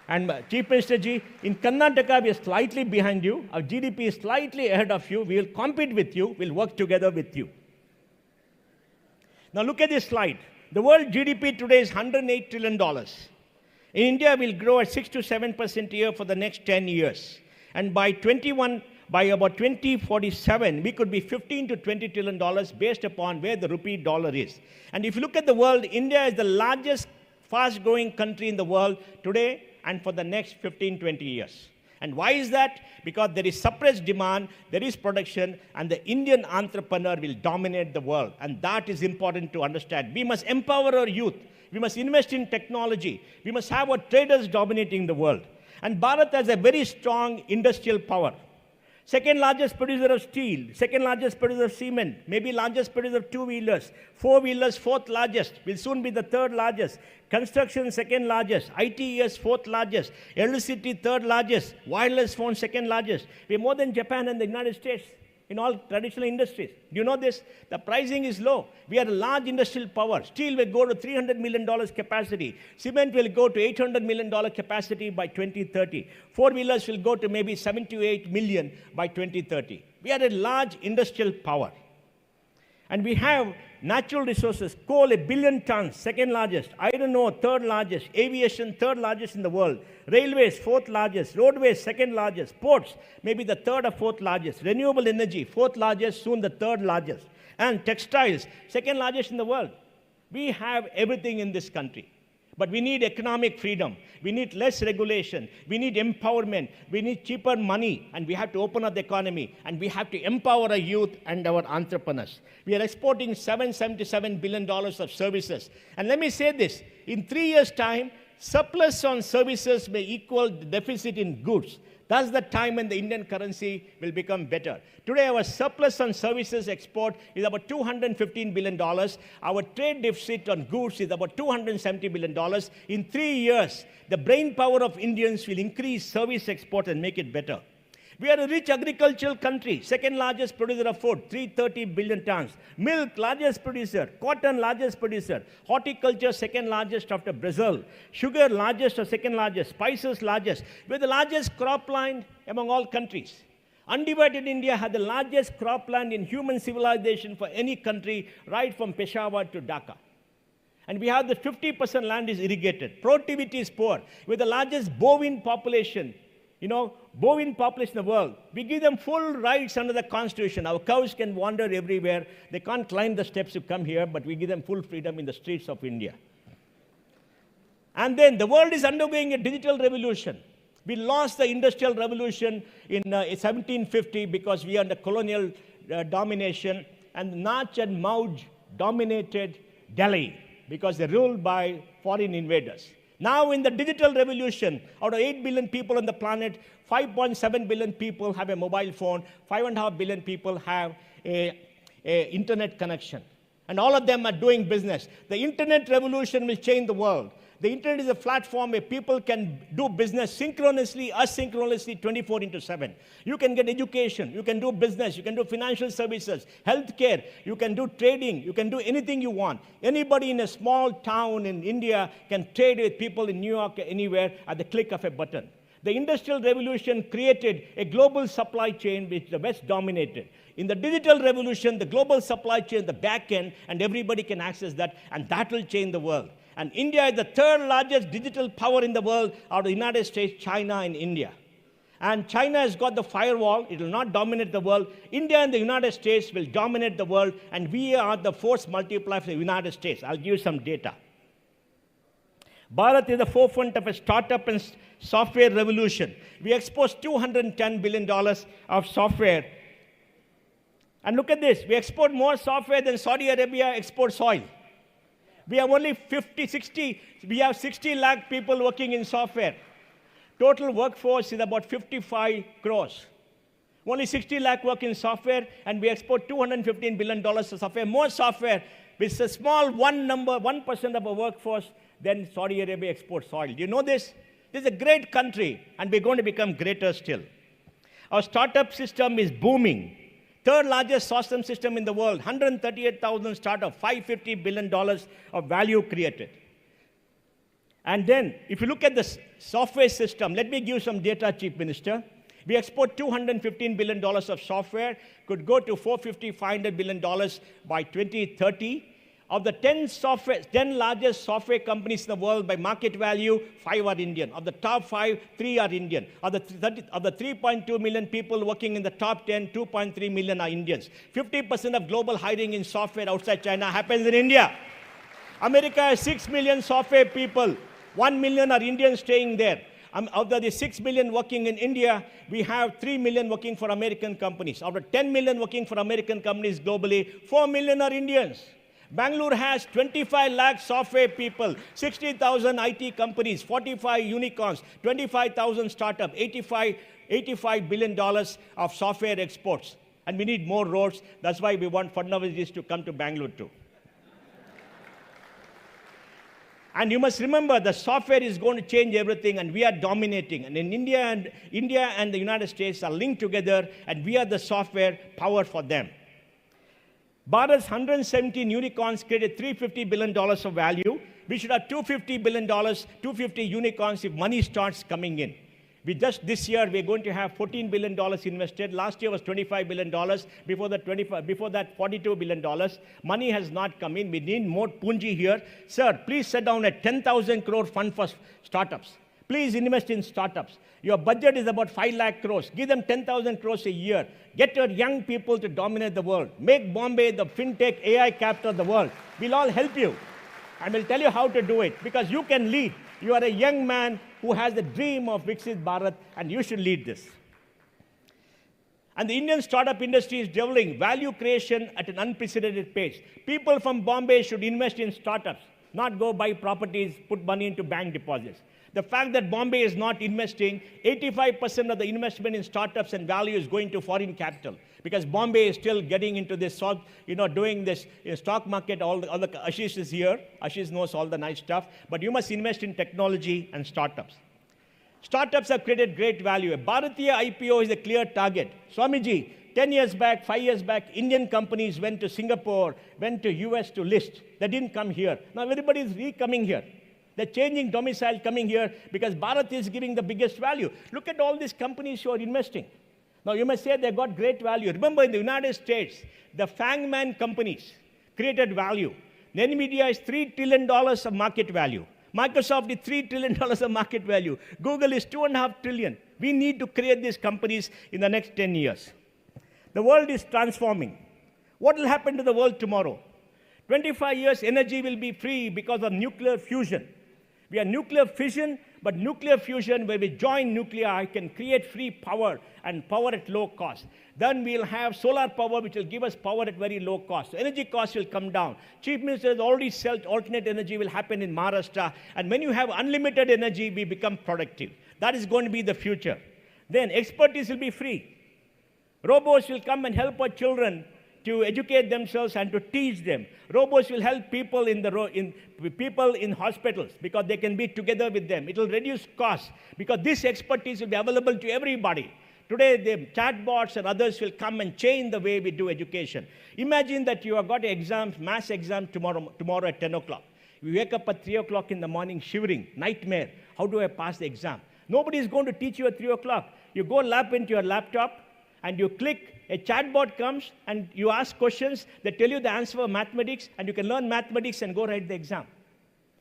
And Chief Minister ji, in Karnataka, we are slightly behind you. Our GDP is slightly ahead of you. We will compete with you. We'll work together with you. Now look at this slide. The world GDP today is $108 trillion. In India, we'll grow at 6 to 7% a year for the next 10 years. And by about 2047, we could be $15 to $20 trillion based upon where the rupee dollar is. And if you look at the world, India is the largest fast-growing country in the world today and for the next 15, 20 years. And why is that? Because there is suppressed demand, there is production, and the Indian entrepreneur will dominate the world. And that is important to understand. We must empower our youth. We must invest in technology. We must have our traders dominating the world. And Bharat has a very strong industrial power. Second largest producer of steel, second largest producer of cement, maybe largest producer of two-wheelers, four-wheelers, fourth largest, will soon be the third largest. Construction, second largest. ITES, fourth largest. Electricity, third largest. Wireless phone, second largest. We are more than Japan and the United States in all traditional industries. Do you know this? The pricing is low. We are a large industrial power. Steel will go to $300 million capacity. Cement will go to $800 million capacity by 2030. Four-wheelers will go to maybe 7 to 8 million by 2030. We are a large industrial power. And we have natural resources. Coal, 1 billion tons, second largest. Iron ore, third largest. Aviation, third largest in the world. Railways, fourth largest. Roadways, second largest. Ports, maybe the third or fourth largest. Renewable energy, fourth largest, soon the third largest. And textiles, second largest in the world. We have everything in this country. But we need economic freedom. We need less regulation. We need empowerment. We need cheaper money. And we have to open up the economy. And we have to empower our youth and our entrepreneurs. We are exporting $777 billion of services. And let me say this. In 3 years' time, surplus on services may equal the deficit in goods. That's the time when the Indian currency will become better. Today, our surplus on services export is about $215 billion. Our trade deficit on goods is about $270 billion. In 3 years, the brain power of Indians will increase service export and make it better. We are a rich agricultural country, second largest producer of food, 330 billion tons. Milk, largest producer. Cotton, largest producer. Horticulture, second largest after Brazil. Sugar, largest or second largest. Spices, largest. We are the largest cropland among all countries. Undivided India had the largest cropland in human civilization for any country, right from Peshawar to Dhaka. And we have the 50% land is irrigated. Productivity is poor. We are the largest bovine population. Bovine population in the world. We give them full rights under the Constitution. Our cows can wander everywhere. They can't climb the steps to come here, but we give them full freedom in the streets of India. And then the world is undergoing a digital revolution. We lost the industrial revolution in 1750 because we are under colonial domination. And Nach and Mauj dominated Delhi because they ruled by foreign invaders. Now in the digital revolution, out of 8 billion people on the planet, 5.7 billion people have a mobile phone, 5.5 billion people have a internet connection. And all of them are doing business. The internet revolution will change the world. The internet is a platform where people can do business synchronously, asynchronously, 24/7. You can get education, you can do business, you can do financial services, healthcare, you can do trading, you can do anything you want. Anybody in a small town in India can trade with people in New York, anywhere, at the click of a button. The Industrial Revolution created a global supply chain which the West dominated. In the digital revolution, the global supply chain, the back end, and everybody can access that, and that will change the world. And India is the third largest digital power in the world out of the United States, China, and India. And China has got the firewall. It will not dominate the world. India and the United States will dominate the world, and we are the force multiplier for the United States. I'll give you some data. Bharat is the forefront of a startup and software revolution. We export $210 billion of software. And look at this. We export more software than Saudi Arabia exports oil. We have only 60 lakh people working in software. Total workforce is about 55 crores. Only 60 lakh work in software, and we export $215 billion of software. More software, which is a small 1% of our workforce, then Saudi Arabia exports oil. Do you know this? This is a great country, and we're going to become greater still. Our startup system is booming. Third largest sourcing system in the world, 138,000 startups, $550 billion of value created. And then, if you look at the software system, let me give some data, Chief Minister. We export $215 billion of software, could go to $450, $500 billion by 2030. Of the 10 largest software companies in the world by market value, 5 are Indian. Of the top 5, 3 are Indian. Of the 3.2 million people working in the top 10, 2.3 million are Indians. 50% of global hiring in software outside China happens in India. America has 6 million software people. 1 million are Indians staying there. Out of the 6 million working in India, we have 3 million working for American companies. Out of 10 million working for American companies globally, 4 million are Indians. Bangalore has 25 lakh software people, 60,000 IT companies, 45 unicorns, 25,000 startups, $85 billion of software exports. And we need more roads. That's why we want Fadnavis to come to Bangalore too. And you must remember, the software is going to change everything, and we are dominating. And in India and the United States are linked together, and we are the software power for them. Bharat's 117 unicorns created $350 billion of value. We should have $250 billion, 250 unicorns if money starts coming in. This year, we're going to have $14 billion invested. Last year was $25 billion. Before that, $42 billion. Money has not come in. We need more punji here. Sir, please set down a 10,000 crore fund for startups. Please invest in startups. Your budget is about 5 lakh crores. Give them 10,000 crores a year. Get your young people to dominate the world. Make Bombay the fintech AI capital of the world. We'll all help you. I will tell you how to do it, because you can lead. You are a young man who has the dream of Viksit Bharat, and you should lead this. And the Indian startup industry is developing value creation at an unprecedented pace. People from Bombay should invest in startups, not go buy properties, put money into bank deposits. The fact that Bombay is not investing, 85% of the investment in startups and value is going to foreign capital, because Bombay is still getting into this, doing this stock market. All the Ashish is here. Ashish knows all the nice stuff. But you must invest in technology and startups. Startups have created great value. A Bharatiya IPO is a clear target. Swamiji, 10 years back, 5 years back, Indian companies went to Singapore, went to US to list. They didn't come here. Now everybody is coming here. They're changing domicile, coming here, because Bharat is giving the biggest value. Look at all these companies who are investing. Now you must say they've got great value. Remember, in the United States, the FANGMAN companies created value. NVIDIA is $3 trillion of market value. Microsoft is $3 trillion of market value. Google is $2.5 trillion. We need to create these companies in the next 10 years. The world is transforming. What will happen to the world tomorrow? 25 years, energy will be free because of nuclear fusion. We are nuclear fission, but nuclear fusion, where we join nuclei, can create free power and power at low cost. Then we'll have solar power, which will give us power at very low cost. So energy costs will come down. Chief Minister has already said alternate energy will happen in Maharashtra. And when you have unlimited energy, we become productive. That is going to be the future. Then expertise will be free. Robots will come and help our children to educate themselves and to teach them. Robots will help people in hospitals, because they can be together with them. It will reduce costs, because this expertise will be available to everybody. Today, the chatbots and others will come and change the way we do education. Imagine that you have got an exam, mass exam tomorrow at 10 o'clock. You wake up at 3 o'clock in the morning shivering, nightmare. How do I pass the exam? Nobody is going to teach you at 3 o'clock. You go into your laptop, and you click, a chatbot comes, and you ask questions, they tell you the answer for mathematics, and you can learn mathematics and go write the exam.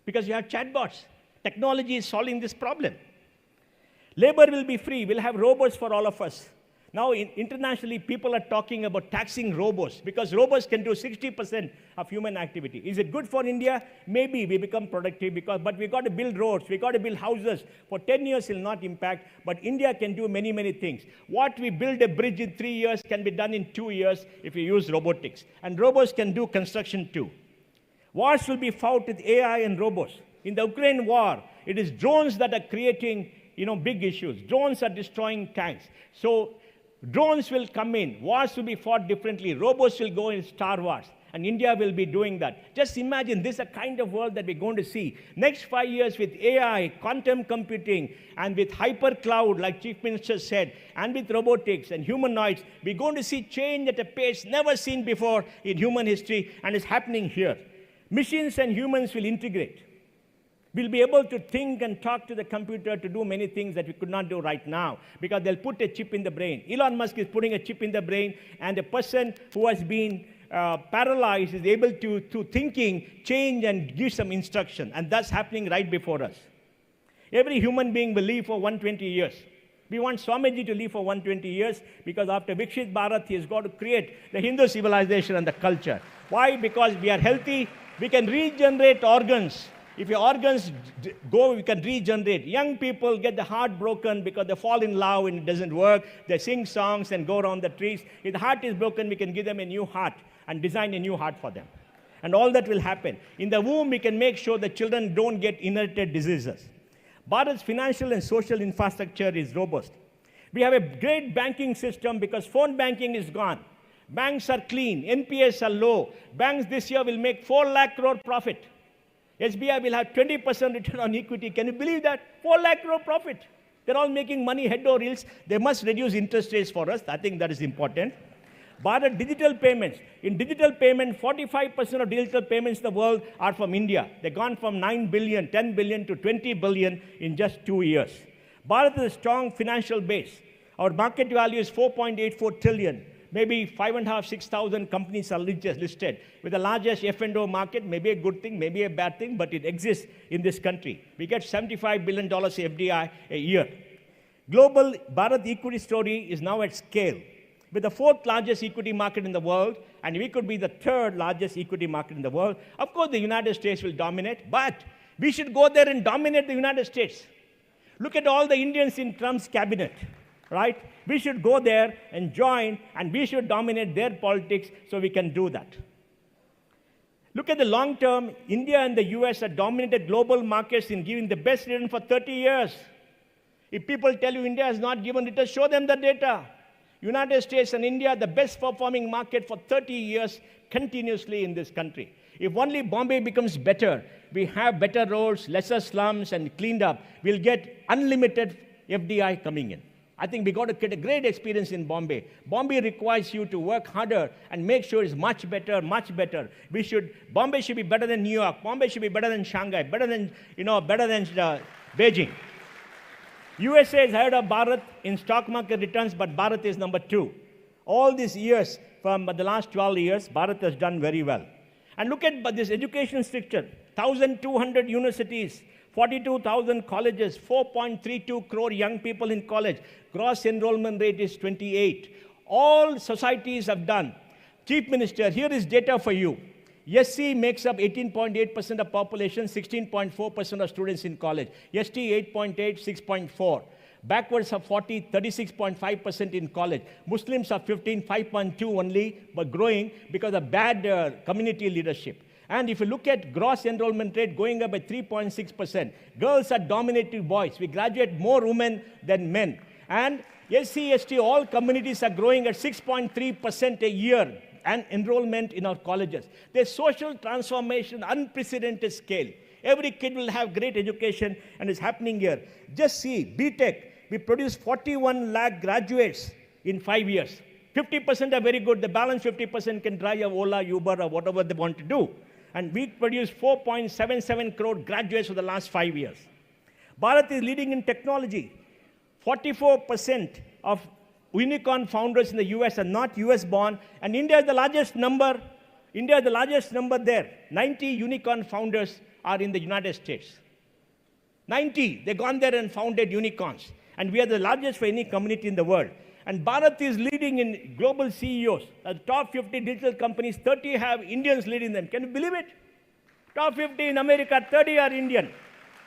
Because you have chatbots. Technology is solving this problem. Labor will be free. We'll have robots for all of us. Now, internationally, people are talking about taxing robots, because robots can do 60% of human activity. Is it good for India? Maybe we become productive, but we've got to build roads, we've got to build houses. For 10 years, it will not impact, but India can do many, many things. What we build a bridge in 3 years can be done in 2 years if you use robotics. And robots can do construction too. Wars will be fought with AI and robots. In the Ukraine war, it is drones that are creating big issues. Drones are destroying tanks. So drones will come in. Wars will be fought differently. Robots will go in Star Wars. And India will be doing that. Just imagine, this is a kind of world that we're going to see. Next 5 years with AI, quantum computing, and with hyper cloud, like Chief Minister said, and with robotics and humanoids, we're going to see change at a pace never seen before in human history, and it's happening here. Machines and humans will integrate. We'll be able to think and talk to the computer to do many things that we could not do right now, because they'll put a chip in the brain. Elon Musk is putting a chip in the brain, and a person who has been paralyzed is able to, through thinking, change and give some instruction. And that's happening right before us. Every human being will live for 120 years. We want Swamiji to live for 120 years, because after Viksit Bharat, he has got to create the Hindu civilization and the culture. Why? Because we are healthy. We can regenerate organs. If your organs go, we can regenerate. Young people get the heart broken because they fall in love and it doesn't work. They sing songs and go around the trees. If the heart is broken, we can give them a new heart and design a new heart for them. And all that will happen. In the womb, we can make sure that children don't get inherited diseases. Bharat's financial and social infrastructure is robust. We have a great banking system because phone banking is gone. Banks are clean. NPAs are low. Banks this year will make 4 lakh crore profit. SBI will have 20% return on equity. Can you believe that? 4 lakh crore profit. They're all making money head over heels. They must reduce interest rates for us. I think that is important. Bharat digital payments. In digital payment, 45% of digital payments in the world are from India. They've gone from 9 billion, 10 billion to 20 billion in just 2 years. Bharat is a strong financial base. Our market value is 4.84 trillion. Maybe 5,500, 6,000 companies are listed. With the largest F&O market, maybe a good thing, maybe a bad thing, but it exists in this country. We get $75 billion FDI a year. Global Bharat equity story is now at scale. with the 4th largest equity market in the world, and we could be the 3rd largest equity market in the world. Of course, the United States will dominate, but we should go there and dominate the United States. Look at all the Indians in Trump's cabinet, right? We should go there and join, and we should dominate their politics so we can do that. Look at the long term. India and the US have dominated global markets in giving the best return for 30 years. If people tell you India has not given return, show them the data. United States and India, the best performing market for 30 years continuously in this country. If only Bombay becomes better, we have better roads, lesser slums, and cleaned up, we'll get unlimited FDI coming in. I think we got to get a great experience in Bombay. Bombay requires you to work harder and make sure it's much better, much better. Bombay should be better than New York. Bombay should be better than Shanghai, better than Beijing. USA is ahead of Bharat in stock market returns, but Bharat is number 2. All these years, from the last 12 years, Bharat has done very well. And look at this education structure. 1,200 universities, 42,000 colleges, 4.32 crore young people in college. Gross enrollment rate is 28. All societies have done. Chief Minister, here is data for you. SC makes up 18.8% of population, 16.4% of students in college. ST 8.8, 6.4. Backwards are 40, 36.5% in college. Muslims are 15, 5.2 only, but growing because of bad community leadership. And if you look at gross enrollment rate going up by 3.6%, girls are dominating boys. We graduate more women than men. And SC, ST, all communities are growing at 6.3% a year and enrollment in our colleges. There's social transformation, unprecedented scale. Every kid will have great education, and it's happening here. Just see, BTech, we produce 41 lakh graduates in 5 years. 50% are very good. The balance 50% can drive Ola, Uber, or whatever they want to do. And we produce 4.77 crore graduates for the last 5 years. Bharat is leading in technology. 44% of unicorn founders in the US are not US born, and India is the largest number. India is the largest number there. 90 unicorn founders are in the United States. 90, they've gone there and founded unicorns. And we are the largest for any community in the world. And Bharat is leading in global CEOs. The top 50 digital companies, 30 have Indians leading them. Can you believe it? Top 50 in America, 30 are Indian.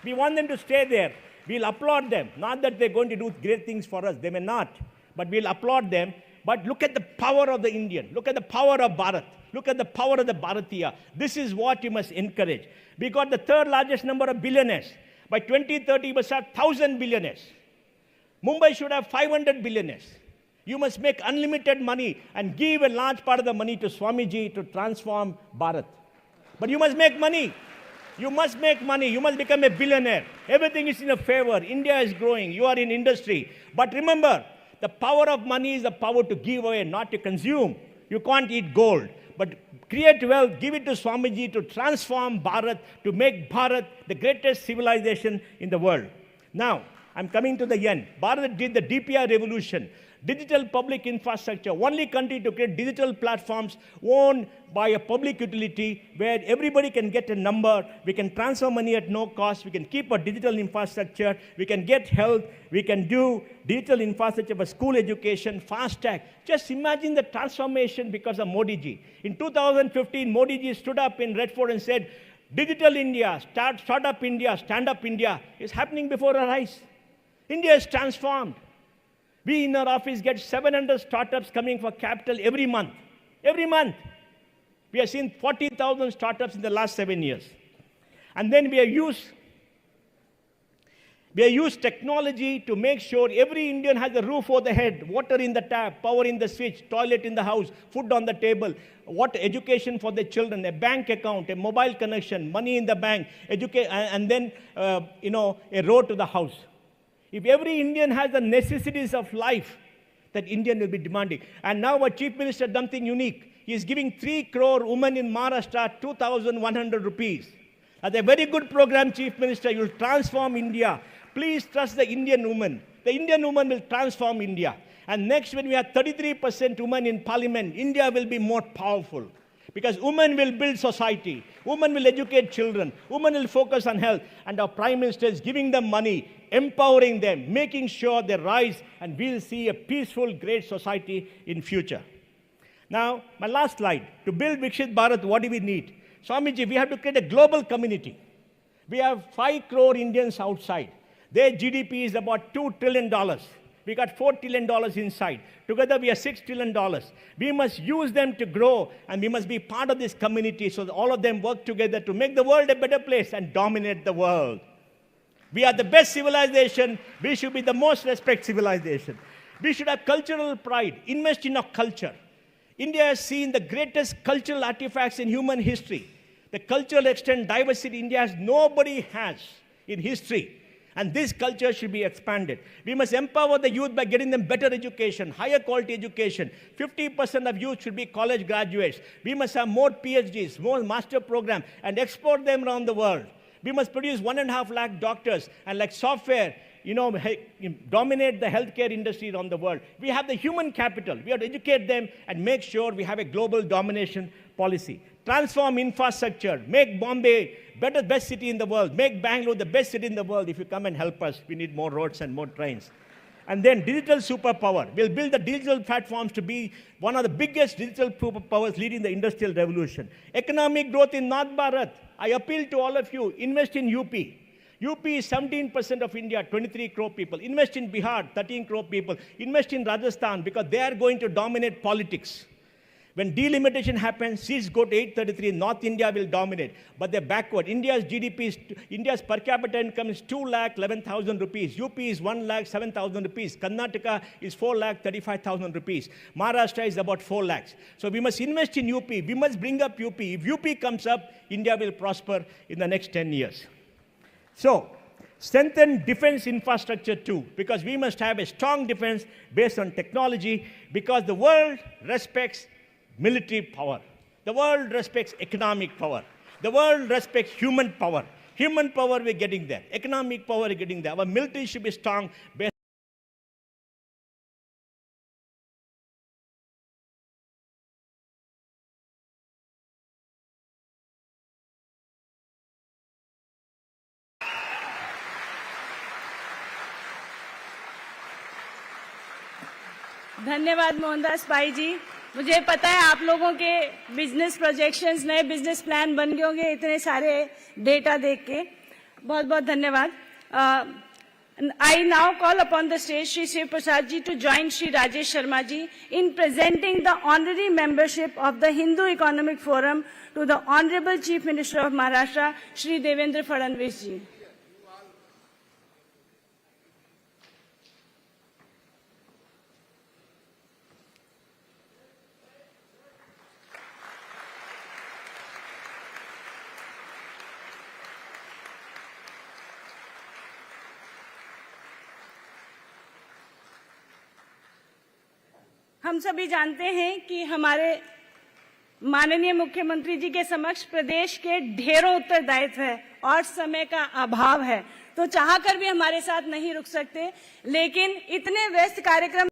We want them to stay there. We'll applaud them. Not that they're going to do great things for us. They may not. But we'll applaud them. But look at the power of the Indian. Look at the power of Bharat. Look at the power of the Bharatiya. This is what you must encourage. We got the 3rd largest number of billionaires. By 2030, we must have 1,000 billionaires. Mumbai should have 500 billionaires. You must make unlimited money and give a large part of the money to Swamiji to transform Bharat. But you must make money. You must make money. You must become a billionaire. Everything is in your favor. India is growing. You are in industry. But remember, the power of money is the power to give away, not to consume. You can't eat gold. But create wealth, give it to Swamiji to transform Bharat, to make Bharat the greatest civilization in the world. Now, I'm coming to the end. Bharat did the DPI revolution. Digital public infrastructure, only country to create digital platforms owned by a public utility where everybody can get a number, we can transfer money at no cost, we can keep a digital infrastructure, we can get health, we can do digital infrastructure for school education, FASTag. Just imagine the transformation because of Modi ji. In 2015, Modi ji stood up in Red Fort and said, Digital India, Startup India, Stand Up India is happening before our eyes. India is transformed. We in our office get 700 startups coming for capital every month. Every month. We have seen 40,000 startups in the last 7 years. And then we have used technology to make sure every Indian has a roof over the head, water in the tap, power in the switch, toilet in the house, food on the table, education for their children, a bank account, a mobile connection, money in the bank, and then a road to the house. If every Indian has the necessities of life, that Indian will be demanding. And now our Chief Minister done something unique. He is giving 3 crore women in Maharashtra 2,100 rupees. That's a very good program, Chief Minister. You will transform India. Please trust the Indian woman. The Indian woman will transform India. And next, when we have 33% women in parliament, India will be more powerful. Because women will build society, women will educate children, women will focus on health, and our Prime Minister is giving them money, empowering them, making sure they rise, and we'll see a peaceful, great society in future. Now, my last slide. To build Viksit Bharat, what do we need? Swamiji, we have to create a global community. We have 5 crore Indians outside. Their GDP is about $2 trillion. We got $4 trillion inside. Together we are $6 trillion. We must use them to grow, and we must be part of this community so that all of them work together to make the world a better place and dominate the world. We are the best civilization. We should be the most respected civilization. We should have cultural pride, invest in our culture. India has seen the greatest cultural artifacts in human history. The cultural extent, diversity India has, nobody has in history. And this culture should be expanded. We must empower the youth by getting them better education, higher quality education. 50% of youth should be college graduates. We must have more PhDs, more master programs, and export them around the world. We must produce 1.5 lakh doctors, and like software, dominate the healthcare industry around the world. We have the human capital. We have to educate them and make sure we have a global domination policy. Transform infrastructure. Make Bombay best city in the world. Make Bangalore the best city in the world. If you come and help us, we need more roads and more trains. And then digital superpower. We'll build the digital platforms to be one of the biggest digital superpowers leading the industrial revolution. Economic growth in North Bharat. I appeal to all of you, invest in UP. UP is 17% of India, 23 crore people. Invest in Bihar, 13 crore people. Invest in Rajasthan because they are going to dominate politics. When delimitation happens, seats go to 833, North India will dominate. But they're backward. India's per capita income is 2,11,000 rupees. UP is 1,07,000 rupees. Karnataka is 4,35,000 rupees. Maharashtra is about 4 lakhs. So we must invest in UP. We must bring up UP. If UP comes up, India will prosper in the next 10 years. So, strengthen defense infrastructure too, because we must have a strong defense based on technology, because the world respects military power. The world respects economic power. The world respects human power. Human power, we're getting there. Economic power, we're getting there. Our military should be strong based धन्यवाद मोहनदास भाई जी। मुझे पता है आप लोगों के business projections, नए business plan बन गए होंगे इतने सारे डेटा देख के। बहुत बहुत धन्यवाद। I now call upon the stage Shri Shiv Prasad ji to join Shri Rajesh Sharma ji in presenting the honorary membership of the Hindu Economic Forum to the Honorable Chief Minister of Maharashtra, Shri Devendra Fadnavis ji. हम सभी जानते हैं कि हमारे माननीय मुख्यमंत्री जी के समक्ष प्रदेश के ढेरों उत्तरदायित्व है और समय का अभाव है, तो चाहकर भी हमारे साथ नहीं रुक सकते, लेकिन इतने व्यस्त कार्यक्रम